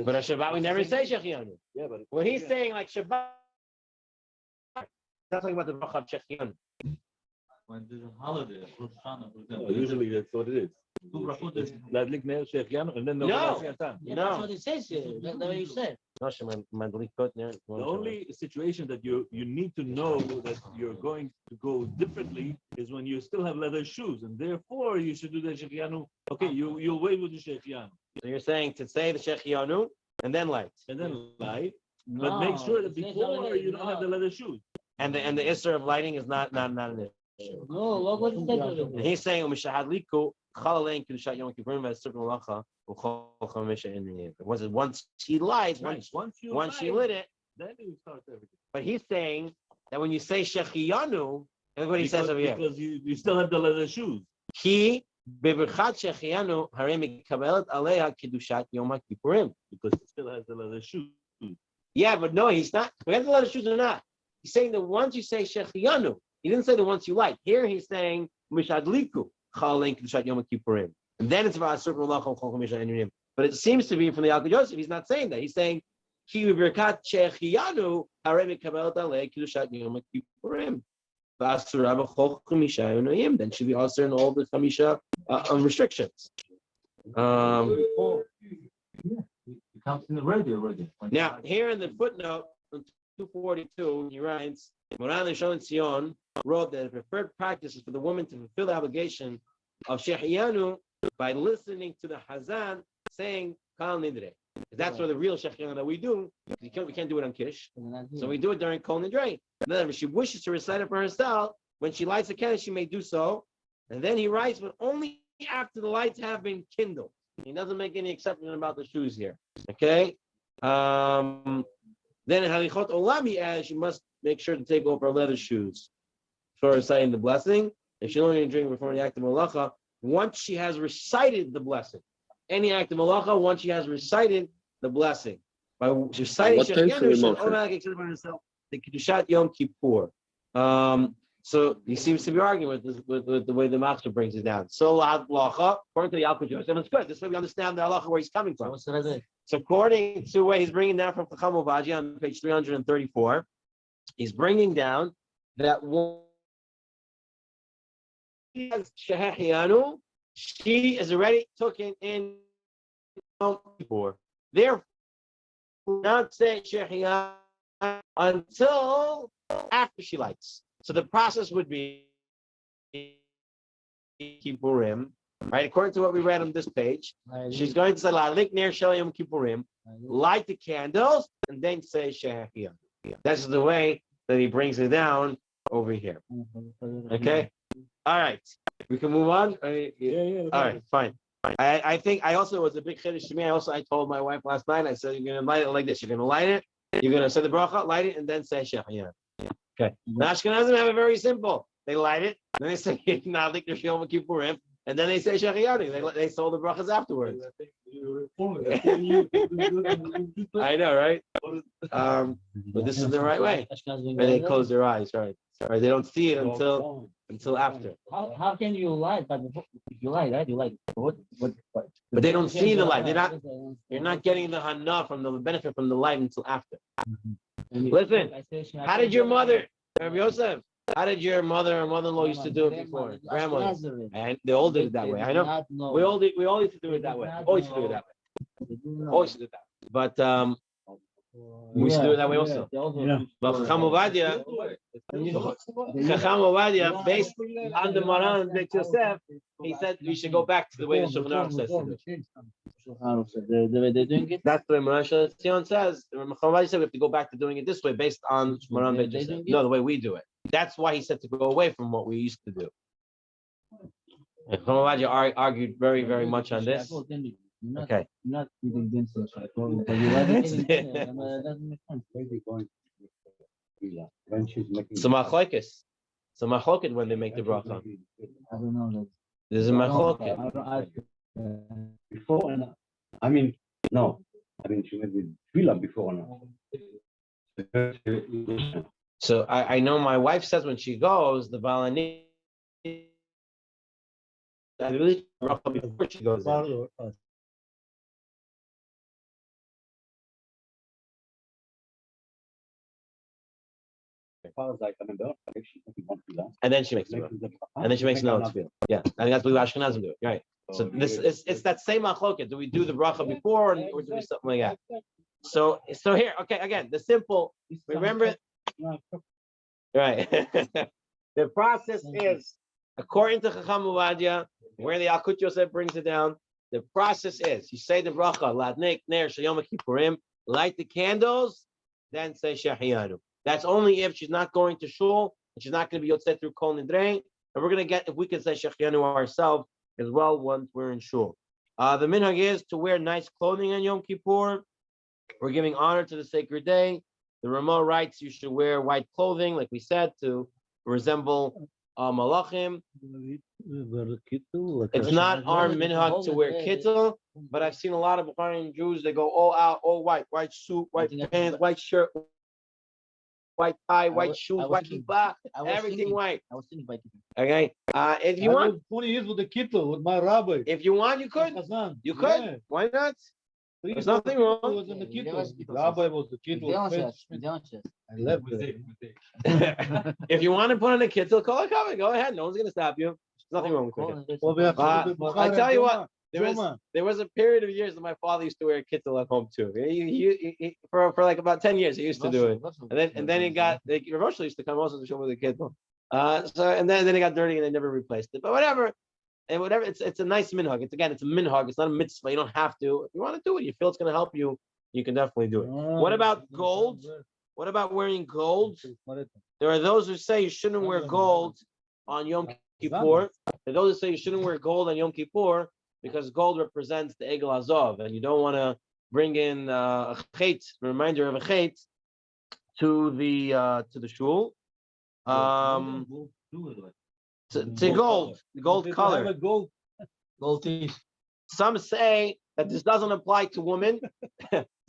But on Shabbat we never say Shechianu. Yeah, but When he's saying like Shabbat, not talking about the bracha of Shechianu. When there's a holiday, Rosh Hashanah, for example. usually that's what it is. Two brachot is- Ladlik Ner Shechianu, and then No. Yeah, No. that's what it says here. That's what you said. No, my delikot there. The only situation that you need to know that you're going to go differently is when you still have leather shoes, and therefore you should do the Shechianu. Okay, you'll wait with the Shechianu, So you're saying to say the Shechianu and then light. and then light, No, but make sure that it says before already, you don't have the leather shoes. And the Isser of lighting is not an issue. No, look what it says And already. he's saying Mishahadliku Chalalein Kedushat Yom Kippurim as certain Malacha Uchol Chamisha in the end. Once she lights, Right. once Once she lit it, then you start everything. but he's saying that when you say Shechianu, look what he says over here. Because you still have the leather shoes. He Beberchat Shechianu Harei Mikabelet Aleha Kedushat Yom Kippurim. Because it still has the leather shoes. Yeah, but no, he's not. Forget the leather shoes or not. He's saying that once you say Shechianu, he didn't say the once you light. Here he's saying Mishadliku Chalein Kedushat Yom Kippurim. And then it's about certain Malacha Uchol Chamisha in your name. But it seems to be from the Yalkut Yosef, he's not saying that. He's saying Ki Beberchat Shechianu Harei Mikabelet Aleha Kedushat Yom Kippurim. Then should be also in all the Chamisha restrictions. It comes in the radio already. Now, here in the footnote, 242, he writes, Moran Shon Sion wrote that the preferred practice is for the woman to fulfill the obligation of Shechianu by listening to the Hazan saying Kal Nidre. That's where the real Shechianu that we do. We can't do it on Kiddush. So we do it during Kol Nidre. And then if she wishes to recite it for herself, when she lights a candle, she may do so. And then he writes, but only after the lights have been kindled. He doesn't make any exception about the shoes here. Okay? Then in Halichot Olam, he adds, she must make sure to take off her leather shoes for reciting the blessing. If she only drink before the act of Malacha, once she has recited the blessing. Any act of Malacha, once she has recited the blessing. By reciting What case Shechianu, she remote? automatically accepts for herself the Kedushat Yom Kippur. So he seems to be arguing with the way the Master brings it down. So halacha, according to the Yalkut Yosef, it's good. This way we understand the halacha where he's coming from. What's the other? So according to where he's bringing down from Chacham Ovadia on page 334, he's bringing down that one Shechianu, she is already taken in Yom Kippur. Therefore, not say Shechianu until after she lights. So the process would be Kippurim, right? According to what we read on this page, she's going to say La'alik Ner Shel Yom Kippurim, light the candles, and then say Shechianu. That's the way that he brings it down over here. Okay? All right. We can move on? Yeah. All right, fine. I think I also was a big chiddush to me. I told my wife last night, I said, you're going to light it like this. You're going to light it, you're going to say the bracha, light it, and then say Shechianu. Okay. The Ashkenazim have it very simple. They light it, then they say Nalik Yom Kippurim, and then they say Shechianu. They sold the brachas afterwards. I know, right? But this is the right way. And they close their eyes, right? Right. They don't see it until after. How can you lie? But if you lie, right? You lie. What? But they don't see the light. You're not getting the hana from the benefit from the light until after. Listen, how did your mother, Rabbi Yosef, how did your mother or mother-in-law used to do it before? Grandmother. And they all did it that way. I know. We all used to do it that way. Always used to do it that way. Always used to do it that way. But We used to do it that way also. Yeah. But Chacham Ovadia, based on the Maran and Beit Yosef, he said we should go back to the way the Shulchan Aruch says to do it. They're doing it. That's the way Maran Shalom says. Chacham Ovadia said we have to go back to doing it this way based on Maran Beit Yosef. No, the way we do it. That's why he said to go away from what we used to do. And Chacham Ovadia argued very, very much on this. Okay. Not eating dinner. When she's making. So machlokes. So machlokes when they make the bracha. I don't know. There's a machlokes. Before and I mean, no. I mean, she made with tefillah before and So I know my wife says when she goes, the Valani. I really bracha before she goes in. And then she makes the bracha. And then she makes no tefillah. Yeah, I think that's what Ashkenazim do. Right. So this is it's that same machlokes. Do we do the bracha before or do we something like that? So here, okay, again, the simple. Remember, right? The process is according to Chacham Ovadia, where the Yalkut Yosef brings it down. The process is you say the bracha ladnek ner sheyom kippurim, light the candles, then say shehiyanu. That's only if she's not going to shul and she's not going to be yotzei through kol nidrei. And we're going to get if we can say shehiyanu ourselves as well once we're in shul. The minhag is to wear nice clothing on Yom Kippur. We're giving honor to the sacred day. The Ramah writes you should wear white clothing, like we said, to resemble malachim. It's not our minhag to wear kittel, but I've seen a lot of Bukharian Jews. They go all out, all white suit, white pants, white shirt, white tie, white shoes, white kippah, everything white. I was thinking about it. Okay. If you want, 20 years with the kittel with my rabbi. if you want, you could. You could. Yeah. Why not? There's nothing wrong. Was in the kittel. Rabbi was the kittel. I left it. If you want to put on a kittel, call it cover. Go ahead. No one's going to stop you. There's nothing wrong with it. I tell you what, there was a period of years that my father used to wear a kittel at home too. He for like about 10 years he used to do it, and then he got Rosh used to come also to show me the kittel. And then it got dirty and they never replaced it. But whatever, it's a nice minhag. It's a minhag. It's not a mitzvah. You don't have to. If you want to do it, you feel it's going to help you, you can definitely do it. What about gold? What about wearing gold? There are those who say you shouldn't wear gold on Yom Kippur. There are those who say you shouldn't wear gold on Yom Kippur because gold represents the Egel Azov, and you don't want to bring in a chet, a reminder of a chet, to the shul. To gold color. Gold teeth. Some say that this doesn't apply to women.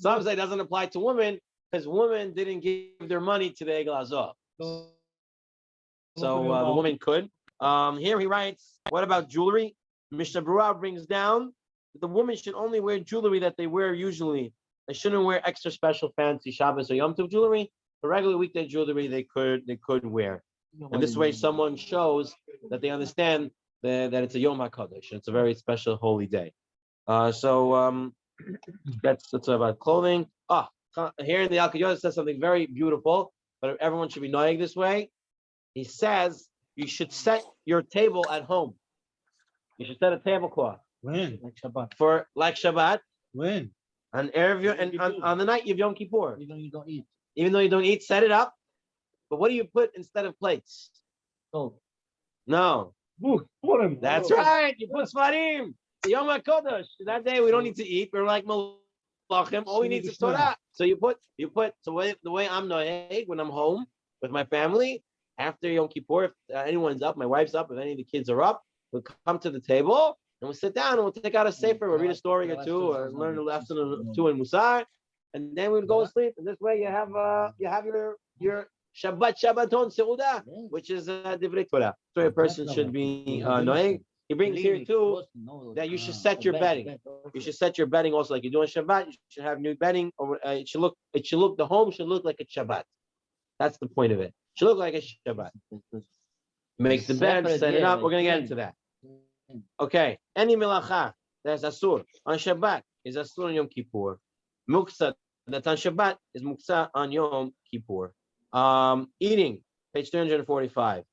Some say it doesn't apply to women because women didn't give their money to the Egel Azov. So the woman could. Here he writes, what about jewelry? Mishnah Berurah brings down that the woman should only wear jewelry that they wear usually. They shouldn't wear extra special fancy Shabbos or Yom Tov jewelry. The regular weekday jewelry they could wear. And this way someone shows that they understand that it's a Yom HaKadosh. It's a very special holy day. So that's about clothing. Here in the Yalkut Yosef says something very beautiful, but everyone should be knowing this way. He says you should set your table at home. You should set a tablecloth. When? Like Shabbat. When? On the night of Yom Kippur. Even though you don't eat. Even though you don't eat, set it up. But what do you put instead of plates? Gold. No. That's right. You put Svarim. Yom HaKodesh. That day we don't need to eat. We're like Malachim. All we need is Torah. So you put. So the way I'm noeg when I'm home with my family after Yom Kippur, if anyone's up, my wife's up, if any of the kids are up, we'll come to the table and we'll sit down and we'll take out a sefer, we'll read a story or two, or learn a lesson or two in Musar, and then we'll go to sleep. And this way you have your Shabbaton Seudah, which is Divrei Torah. So a person should be noeg. He brings here too that you should set your bedding. You should set your bedding also like you do on Shabbat. You should have new bedding, or it should look. The home should look like a Shabbat. That's the point of it. It should look like a Shabbat. Make the bed, set it up. We're gonna get into that. Okay. Any milacha that's asur on Shabbat is asur on Yom Kippur. Muksa that's on Shabbat is muksa on Yom Kippur. Eating, page 345.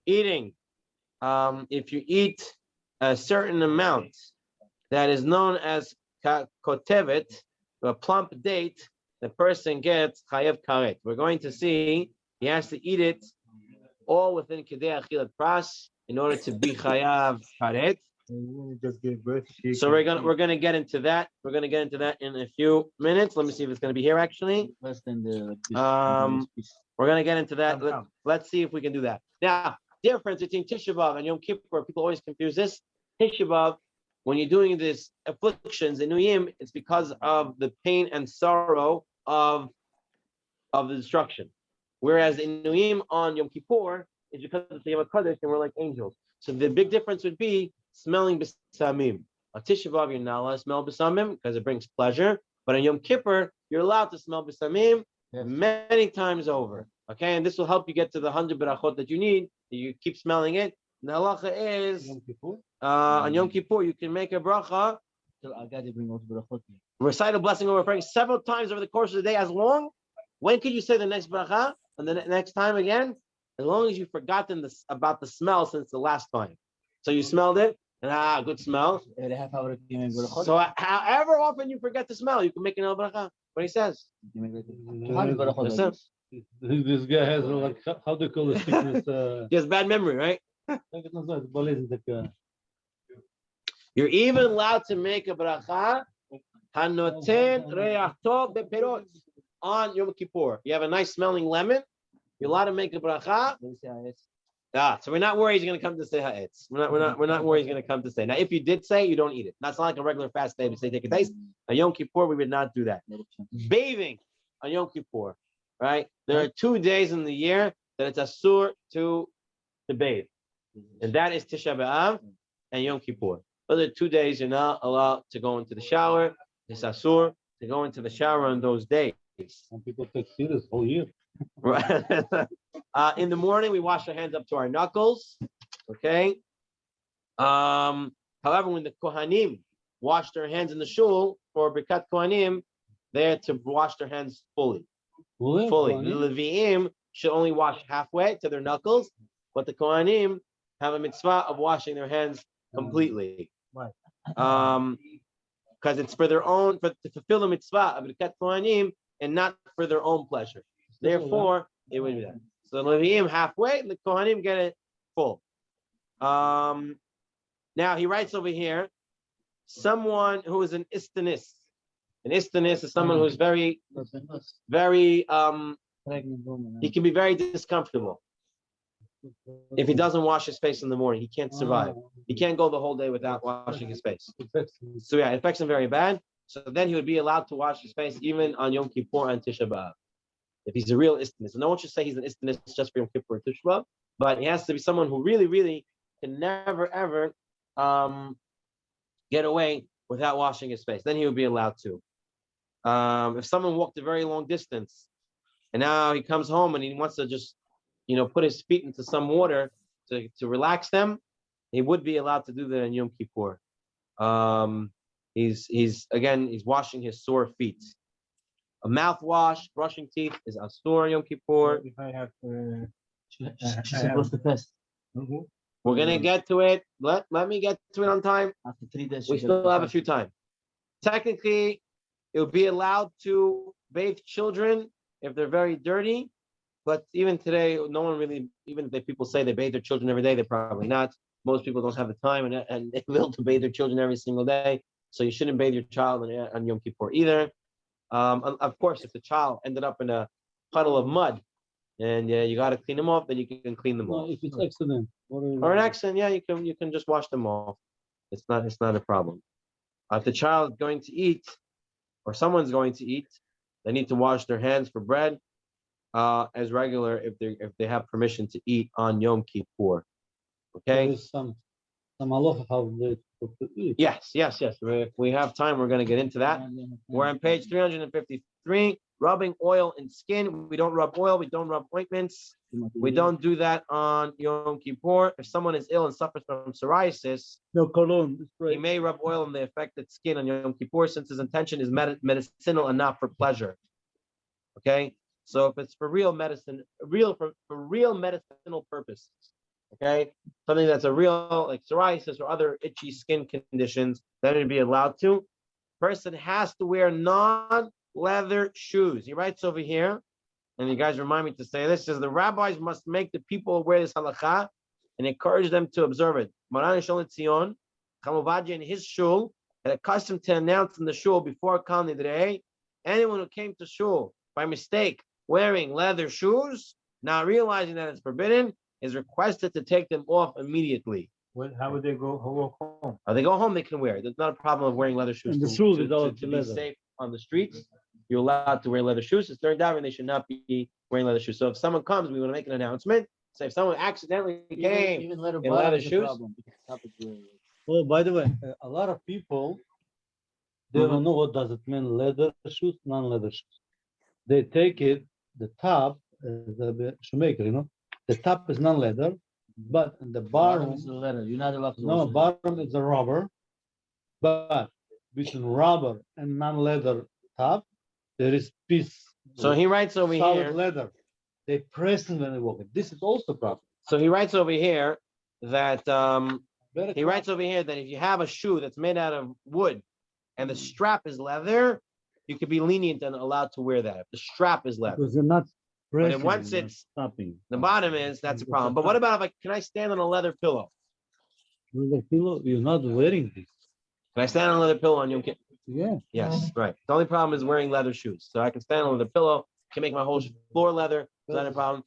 Eating, if you eat a certain amount that is known as kotevet, a plump date, the person gets chayev karet. We're going to see he has to eat it all within kedei achilat pras in order to be chayav karet. Just gave birth. So we're gonna get into that. We're gonna get into that in a few minutes. Let me see if it's gonna be here actually. Less than the We're gonna get into that. Let's see if we can do that. Now, difference between Tisha B'Av and Yom Kippur, people always confuse this. Tisha B'Av, when you're doing this afflictions in Nuyim, it's because of the pain and sorrow of the destruction. Whereas in Nuyim on Yom Kippur, it's because it's Yom HaKadosh and we're like angels. So the big difference would be smelling besamim. On Tisha B'Av, you're not allowed to smell besamim because it brings pleasure. But on Yom Kippur, you're allowed to smell besamim many times over. Okay, and this will help you get to the 100 berachot that you need. You keep smelling it. The halacha is on Yom Kippur, you can make a bracha, recite a blessing over praying several times over the course of the day. As long, when could you say the next bracha and the next time again? As long as you've forgotten about the smell since the last time. So you smelled it, and good smell. So however often you forget to smell, you can make another bracha. What he says. This guy has like, how do you call the sickness? He has bad memory, right? You're even allowed to make a bracha hanoten reach tov beperot on Yom Kippur. You have a nice smelling lemon. You're allowed to make a bracha. So we're not worried he's going to come to say ha'etz. We're not worried he's going to come to say. Now, if you did say, you don't eat it. That's not like a regular fast day. We say take a taste. On Yom Kippur, we would not do that. Bathing on Yom Kippur, right? There are 2 days in the year that it's asur to bathe, and that is Tisha B'Av and Yom Kippur. Other 2 days you're not allowed to go into the shower. It's asur to go into the shower on those days. Some people take serious whole year. Right. In the morning, we wash our hands up to our knuckles. Okay. However, when the Kohanim wash their hands in the shul for Birkat Kohanim, they're to wash their hands fully. The Leviim should only wash halfway to their knuckles, but the Kohanim have a mitzvah of washing their hands completely. Because it's for their own, to fulfill the mitzvah of Birkat Kohanim and not for their own pleasure. Therefore, it would be that. So the Leviim halfway, the Kohanim get it full. Now he writes over here, someone who is an istanis. An istanis is someone who's very, he can be very discomfortable. If he doesn't wash his face in the morning, he can't survive. He can't go the whole day without washing his face. So yeah, it affects him very bad. So then he would be allowed to wash his face even on Yom Kippur and Tisha B'Av. If he's a real istanis. And no one should say he's an istanis just for Yom Kippur or Tisha B'Av, but he has to be someone who really, really can never, ever get away without washing his face. Then he would be allowed to. If someone walked a very long distance and now he comes home and he wants to just, put his feet into some water to relax them, he would be allowed to do that in Yom Kippur. He's washing his sore feet. A mouthwash, brushing teeth is asur Yom Kippur. If I have, she's supposed to fast. We're gonna get to it. Let me get to it on time. After 3 days, We still have a few time. Technically, it would be allowed to bathe children if they're very dirty, but even today, no one really. Even if people say they bathe their children every day, they're probably not. Most people don't have the time and they will to bathe their children every single day. So you shouldn't bathe your child on Yom Kippur either. Of course, if the child ended up in a puddle of mud and you got to clean them off, then you can clean them off. If it's accident Or an accident, yeah, you can just wash them off. It's not a problem. If the child is going to eat, or someone's going to eat, they need to wash their hands for bread as regular if they have permission to eat on Yom Kippur. Okay. There's some halacha how they eat. Yes. If we have time, we're going to get into that. We're on page 353. rubbing oil in skin. We don't rub oil. We don't rub ointments. We don't do that on Yom Kippur. If someone is ill and suffers from psoriasis, No cologne. he Spray. may rub oil on the affected skin on Yom Kippur since his intention is medicinal and not for pleasure. Okay, so if it's for real medicine, for real medicinal purposes, okay, something that's a real like psoriasis or other itchy skin conditions, then it'd be allowed to. Person has to wear non-leather shoes. He writes over here, and you guys remind me to say this, says the rabbis must make the people aware of this halakha and encourage them to observe it. Maran Shalom Tzion, Chamuvaji in his shul, had accustomed to announce in the shul before Kal Nidrei, anyone who came to shul by mistake wearing leather shoes, not realizing that it's forbidden, is requested to take them off immediately. How would they go home? They go home, they can wear it. There's not a problem of wearing leather shoes. And the to- shoes to- without to the be leather. safe on the streets, you're allowed to wear leather shoes. It's during davening, they should not be wearing leather shoes. So if someone comes, we want to make an announcement. Say if someone accidentally came Even leather in leather bottom is a shoes. problem, because top is very- Oh, by the way, a lot of people, they don't know what does it mean, leather shoes, non-leather shoes. They take it, the top, the shoemaker, the top is non-leather, but in the Bottom bottom, is the leather. You're not allowed to. no, wash it. bottom is a rubber, but between rubber and non-leather top, there is piece. So he writes over solid here. leather. They press it when they walk. This is also problem. So he writes over here that Very he writes over here that if you have a shoe that's made out of wood and the strap is leather, you could be lenient and allowed to wear that. If the strap is leather, because they're not then pressing. once they're it's- stopping. the bottom is, that's a problem. But what about if can I stand on a leather pillow? Leather pillow, you're not wearing this. Can I stand on a leather pillow on Yom Kippur? Yeah. Yes, right. The only problem is wearing leather shoes. So I can stand on the pillow, can make my whole floor leather. Is that a problem?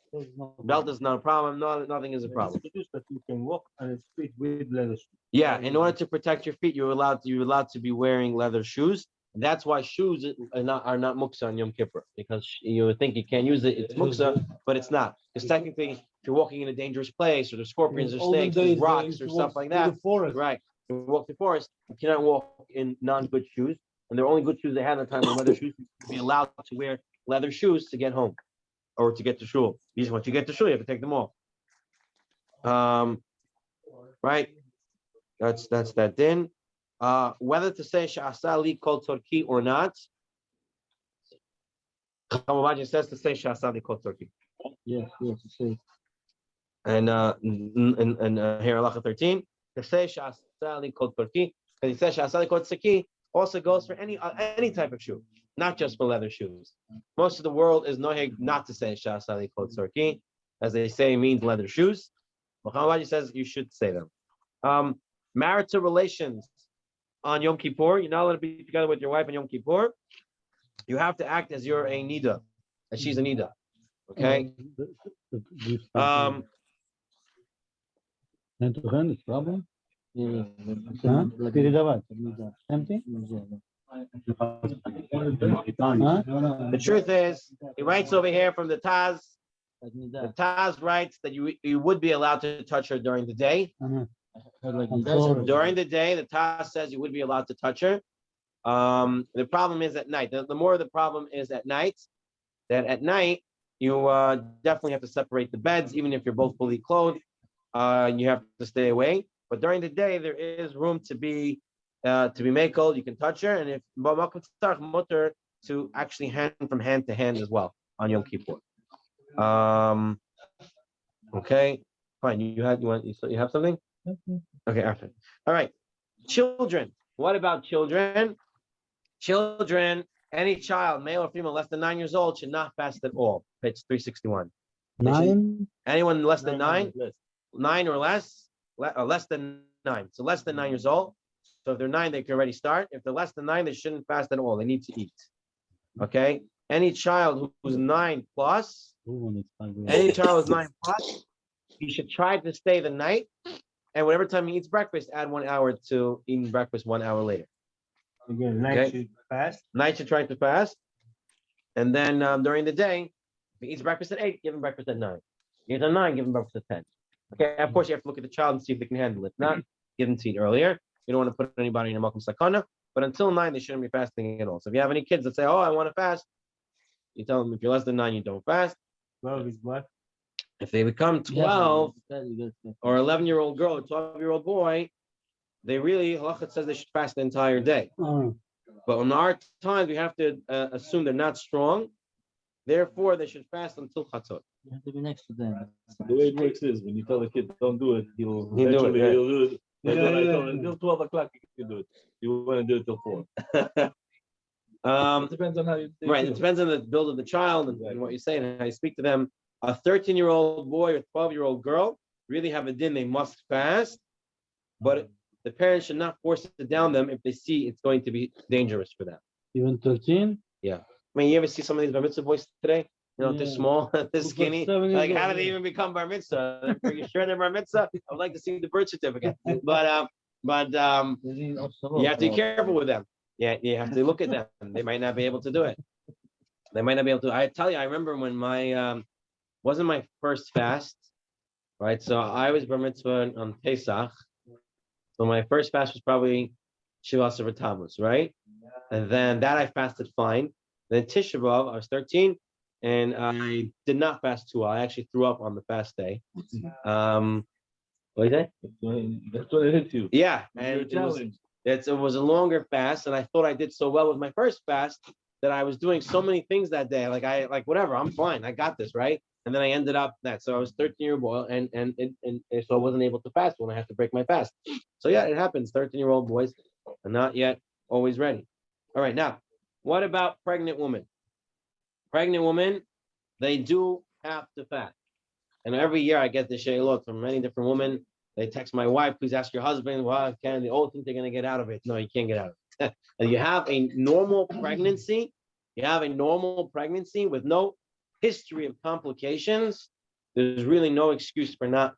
Belt is not a problem. No, nothing is a problem. That you can walk on its feet with leather shoes. Yeah, in order to protect your feet, you're allowed to be wearing leather shoes. That's why shoes are not muksa on Yom Kippur, because you would think you can't use it. It's muksa, but it's not. Because technically, if you're walking in a dangerous place, or there's scorpions or Olden snakes, days, there's they rocks used or to stuff walk like through that. the forest. Right. You walk the forest, you cannot walk in non-good shoes. And the only good shoes they had at the time were leather shoes. To be allowed to wear leather shoes to get home or to get to shul. Once you get to shul, you have to take them off. Right. That's that din. Whether to say Sha'asali called Turkey or not. Chamabaji says to say Sha'asali called Turkey. Yes, yes, you say. And here halacha 13, to say Sha'asali called Turkey, because he says Sha'asali called Turkey also goes for any type of shoe, not just for leather shoes. Most of the world is not to say Sha'asali called Turkey, as they say means leather shoes. Chamabaji says you should say them. Marital relations on Yom Kippur, you're not allowed to be together with your wife on Yom Kippur. You have to act as you're a nida, as she's a nida. Okay. Hand to hand is problem. Yeah. Huh? Передавать. Empty? Huh? The truth is, he writes over here from the Taz. The Taz writes that you would be allowed to touch her during the day. During the day, the Taz says you would be allowed to touch her. The problem is at night. The more the problem is at night, that at night you definitely have to separate the beds, even if you're both fully clothed. You have to stay away. But during the day, there is room to be makel. You can touch her, and if mutter to actually hand from hand to hand as well on Yom Kippur. Okay, fine. You have something? Okay, after. All right. Children. What about children? Children, any child, male or female, less than 9 years old, should not fast at all. Page 361. 9? Anyone less than 9? 9 or less? Or less than 9. So less than 9 years old. So if they're 9, they can already start. If they're less than 9, they shouldn't fast at all. They need to eat. Okay? Any child who's 9 plus, any child who's 9 plus, he should try to stay the night. And whatever time he eats breakfast, add 1 hour to eating breakfast 1 hour later. Again, night should fast. Night should try to fast. And then during the day, if he eats breakfast at 8, give him breakfast at 9. He eats at 9, give him breakfast at 10. Okay, of course, you have to look at the child and see if they can handle it. If not, give them to eat earlier. You don't want to put anybody in a makom sakana. But until 9, they shouldn't be fasting at all. So if you have any kids that say, oh, I want to fast, You tell them if you're less than 9, you don't fast. 12 is what? If they become 12 Yeah, or 11-year-old girl or 12-year-old boy, they really, halakha says they should fast the entire day. But in our times, we have to assume they're not strong. Therefore, they should fast until chatzot. You have to be next to them. The way it works is when you tell the kid don't do it, he'll He'll do it, eventually yeah. he'll do it. Like Yeah, when I yeah, told him, yeah. till 12 o'clock you can do it. You want to do it till 4. It depends on how you Right. feel. It depends on the build of the child and what you say and how you speak to them. A 13-year-old boy or 12-year-old girl really have a din. They must fast, but the parents should not force it down them if they see it's going to be dangerous for them. Even 13? I mean, you ever see some of these bar mitzvah boys today? You know, they're Yeah. small, they're Who's like skinny. 7 years Like, how old, did they yeah. even become bar mitzvah? Are you sure they're bar mitzvah? I would like to see the birth certificate. But you have to be careful with them. Yeah, you have to look at them. They might not be able to do it. They might not be able to. I tell you, I remember when my wasn't my first fast, right? So I was bar mitzvah on Pesach. So my first fast was probably Shiva Asar Tammuz, right? And then that I fasted fine. Then Tisha B'Av, I was 13, and I did not fast too well. I actually threw up on the fast day. What is that? That's what it hits you. Yeah, You're and it was, challenged. it was a longer fast, and I thought I did so well with my first fast that I was doing so many things that day. Like whatever, I'm fine, I got this, right? And then I ended up that. So I was 13-year-old and so I wasn't able to fast when I had to break my fast. So yeah, it happens. 13-year-old boys are not yet always ready. All right, now what about pregnant women? Pregnant women, they do have to fast. And every year I get the shayalot from many different women. They text my wife, please ask your husband, well, can the old thing they're going to get out of it? No, you can't get out of it. And you have a normal pregnancy, with no history of complications, there's really no excuse for not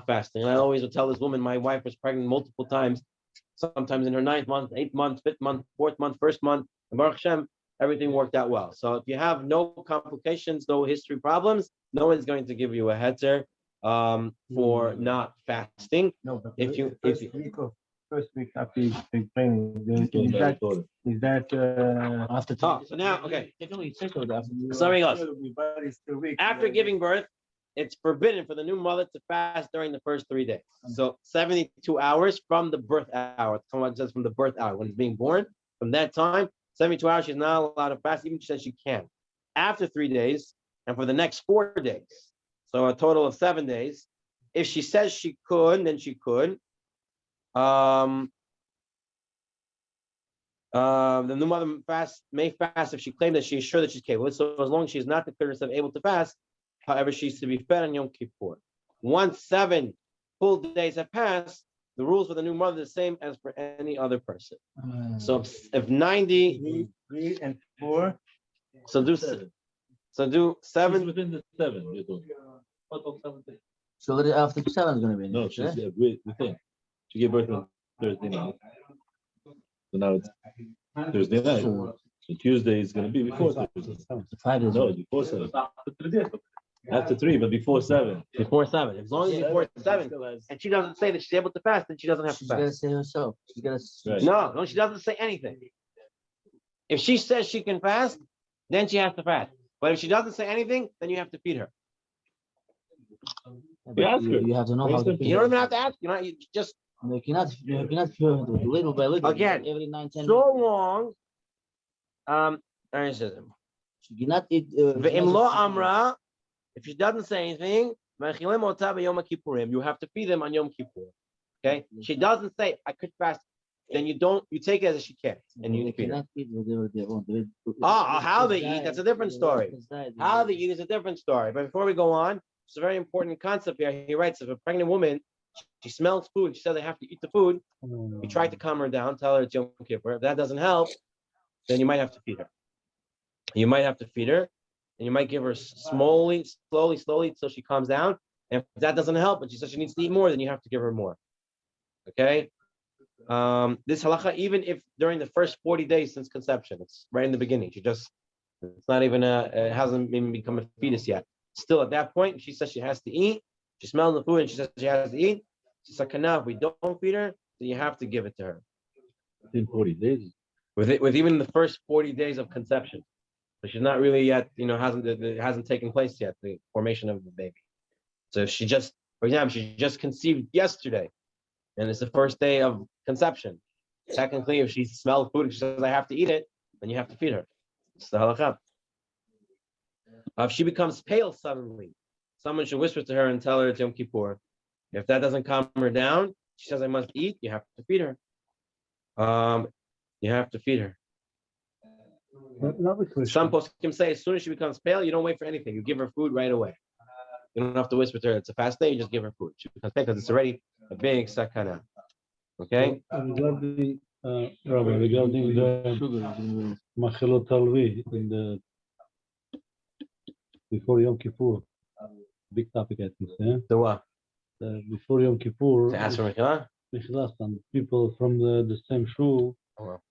fasting. And I always would tell this woman, my wife was pregnant multiple times, sometimes in her 9th month, 8th month, 5th month, 4th month, 1st month, and Baruch Hashem, everything worked out well. So if you have no complications, no history problems, no one's going to give you a heter for not fasting. No, but If you first week after you training, is that after so now, okay. Sorry, Something else. After giving birth, it's forbidden for the new mother to fast during the first 3 days. So 72 hours from the birth hour. Someone says from the birth hour when it's being born. From that time, 72 hours, she's not allowed to fast, even if she says she can. After 3 days, and for the next 4 days, so a total of 7 days, if she says she could, then she could. The new mother may fast if she claims that she is sure that she's capable. So as long as she's not declared herself able to fast, however, she's to be fed on Yom Kippur. Once 7 full days have passed, the rules for the new mother are the same as for any other person. So if 90, 3 and 4, so do 7. Within the 7. You're talking. So after 7 is going to be. No, she's within. She gave birth on Thursday night. So now it's Thursday night. So Tuesday is going to be before Thursday. 5 days. No, before 7. After 3, but before 7. Before 7. As long as before 7, and she doesn't say that she's able to fast, then she doesn't have to She's got to fast. say herself. She's got to. Right. No, she doesn't say anything. If she says she can fast, then she has to fast. But if she doesn't say anything, then you have to feed her. You have to know how to. You don't even have to ask. You just You cannot little by little. Again, every 9, 10 so long. She cannot eat. Ve'im lo amra, if she doesn't say anything, you have to feed them on Yom Kippur. Okay? She doesn't say, I could fast, then you take it as she can, and you feed her. cannot eat whatever they want. How they eat, that's a different story. How they eat is a different story. But before we go on, it's a very important concept here. He writes, if a pregnant woman, she smells food, she says they have to eat the food, you try to calm her down, tell her it's Yom Kippur. If that doesn't help, then you might have to feed her. And you might give her slowly, so she calms down. And if that doesn't help, and she says she needs to eat more, then you have to give her more. Okay? This halacha, even if during the first 40 days since conception, it's right in the beginning. It's not even it hasn't even become a fetus yet. Still at that point, she says she has to eat. She smells the food and she says she has to eat. She's like, if we don't feed her, then you have to give it to her. Within 40 days. With even the first 40 days of conception. So she's not really yet, it hasn't taken place yet, the formation of the baby. So if she just, for example, she just conceived yesterday, and it's the first day of conception. Technically, if she smells food and she says, I have to eat it, then you have to feed her. It's the halakha. If she becomes pale suddenly, someone should whisper to her and tell her it's Yom Kippur. If that doesn't calm her down, she says, I must eat, you have to feed her. You have to feed her. Some poskim say as soon as she becomes pale, you don't wait for anything. You give her food right away. You don't have to whisper to her, it's a fast day, you just give her food. She becomes pale because it's already a big sakana. Okay? Regarding, Rabbi, regarding the Machilot Talvi in the before Yom Kippur, big topic I think, yeah? The what? Before Yom Kippur, To ask for Mechila? Mechilas, and people from the same shul,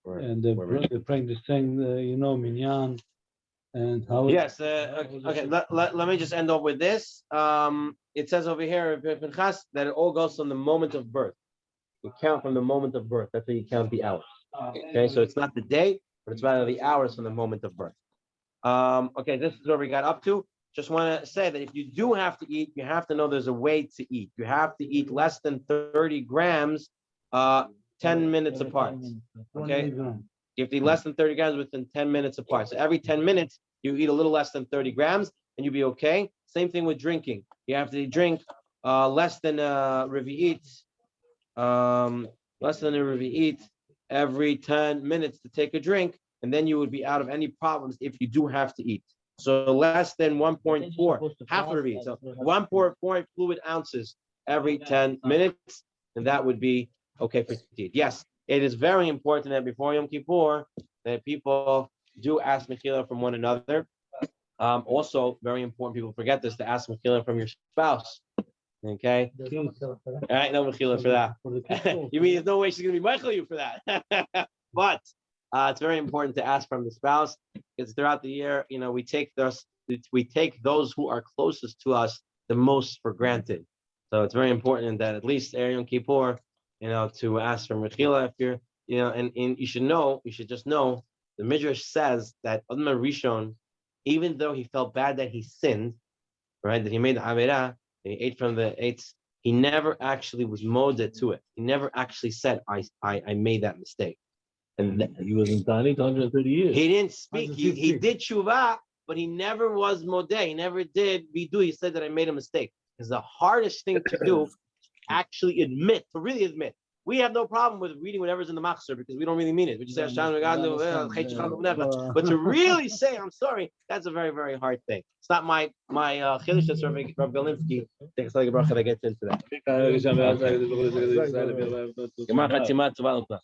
and they praying the same, minyan, and how. Yes. Okay. Let me just end off with this. It says over here that it all goes from the moment of birth. You count from the moment of birth. That's how you count the hours. Okay. So it's not the day, but it's rather the hours from the moment of birth. Okay. This is where we got up to. Just want to say that if you do have to eat, you have to know there's a way to eat. You have to eat less than 30 grams, 10 minutes apart. Okay. You have to eat less than 30 grams within 10 minutes apart. So every 10 minutes, you eat a little less than 30 grams and you'll be okay. Same thing with drinking. You have to drink less than a revi'it, every 10 minutes to take a drink, and then you would be out of any problems if you do have to eat. So less than 1.4, half of revi'it. So 1.4 fluid ounces every 10 minutes, and that would be okay for eat. Yes. It is very important that before Yom Kippur, that people do ask Mechila from one another. Also, very important, people forget this, to ask Mechila from your spouse. Okay? All right, no Mechila for that. You mean there's no way she's going to be Mechila you for that. But it's very important to ask from the spouse, because throughout the year, we take those who are closest to us the most for granted. So it's very important that at least Yom Kippur, to ask for Mechila if you're, and you should just know, the Midrash says that Admar Rishon, even though he felt bad that he sinned, right, that he made the Averah, that he ate from the eights, he never actually was moded to it. He never actually said, I made that mistake. And he was in Tanit 130 years. He didn't speak. He did tshuva, but he never was modeh. He never did bidu. He said that I made a mistake. It's the hardest thing to do. Actually really admit. We have no problem with reading whatever's in the machzor because we don't really mean it. We just say, but to really say, I'm sorry, that's a very, very hard thing. It's not my chiddush that's Rav Galinsky. Thanks, like a bracha that gets into that. גמר חתימה טובה לך.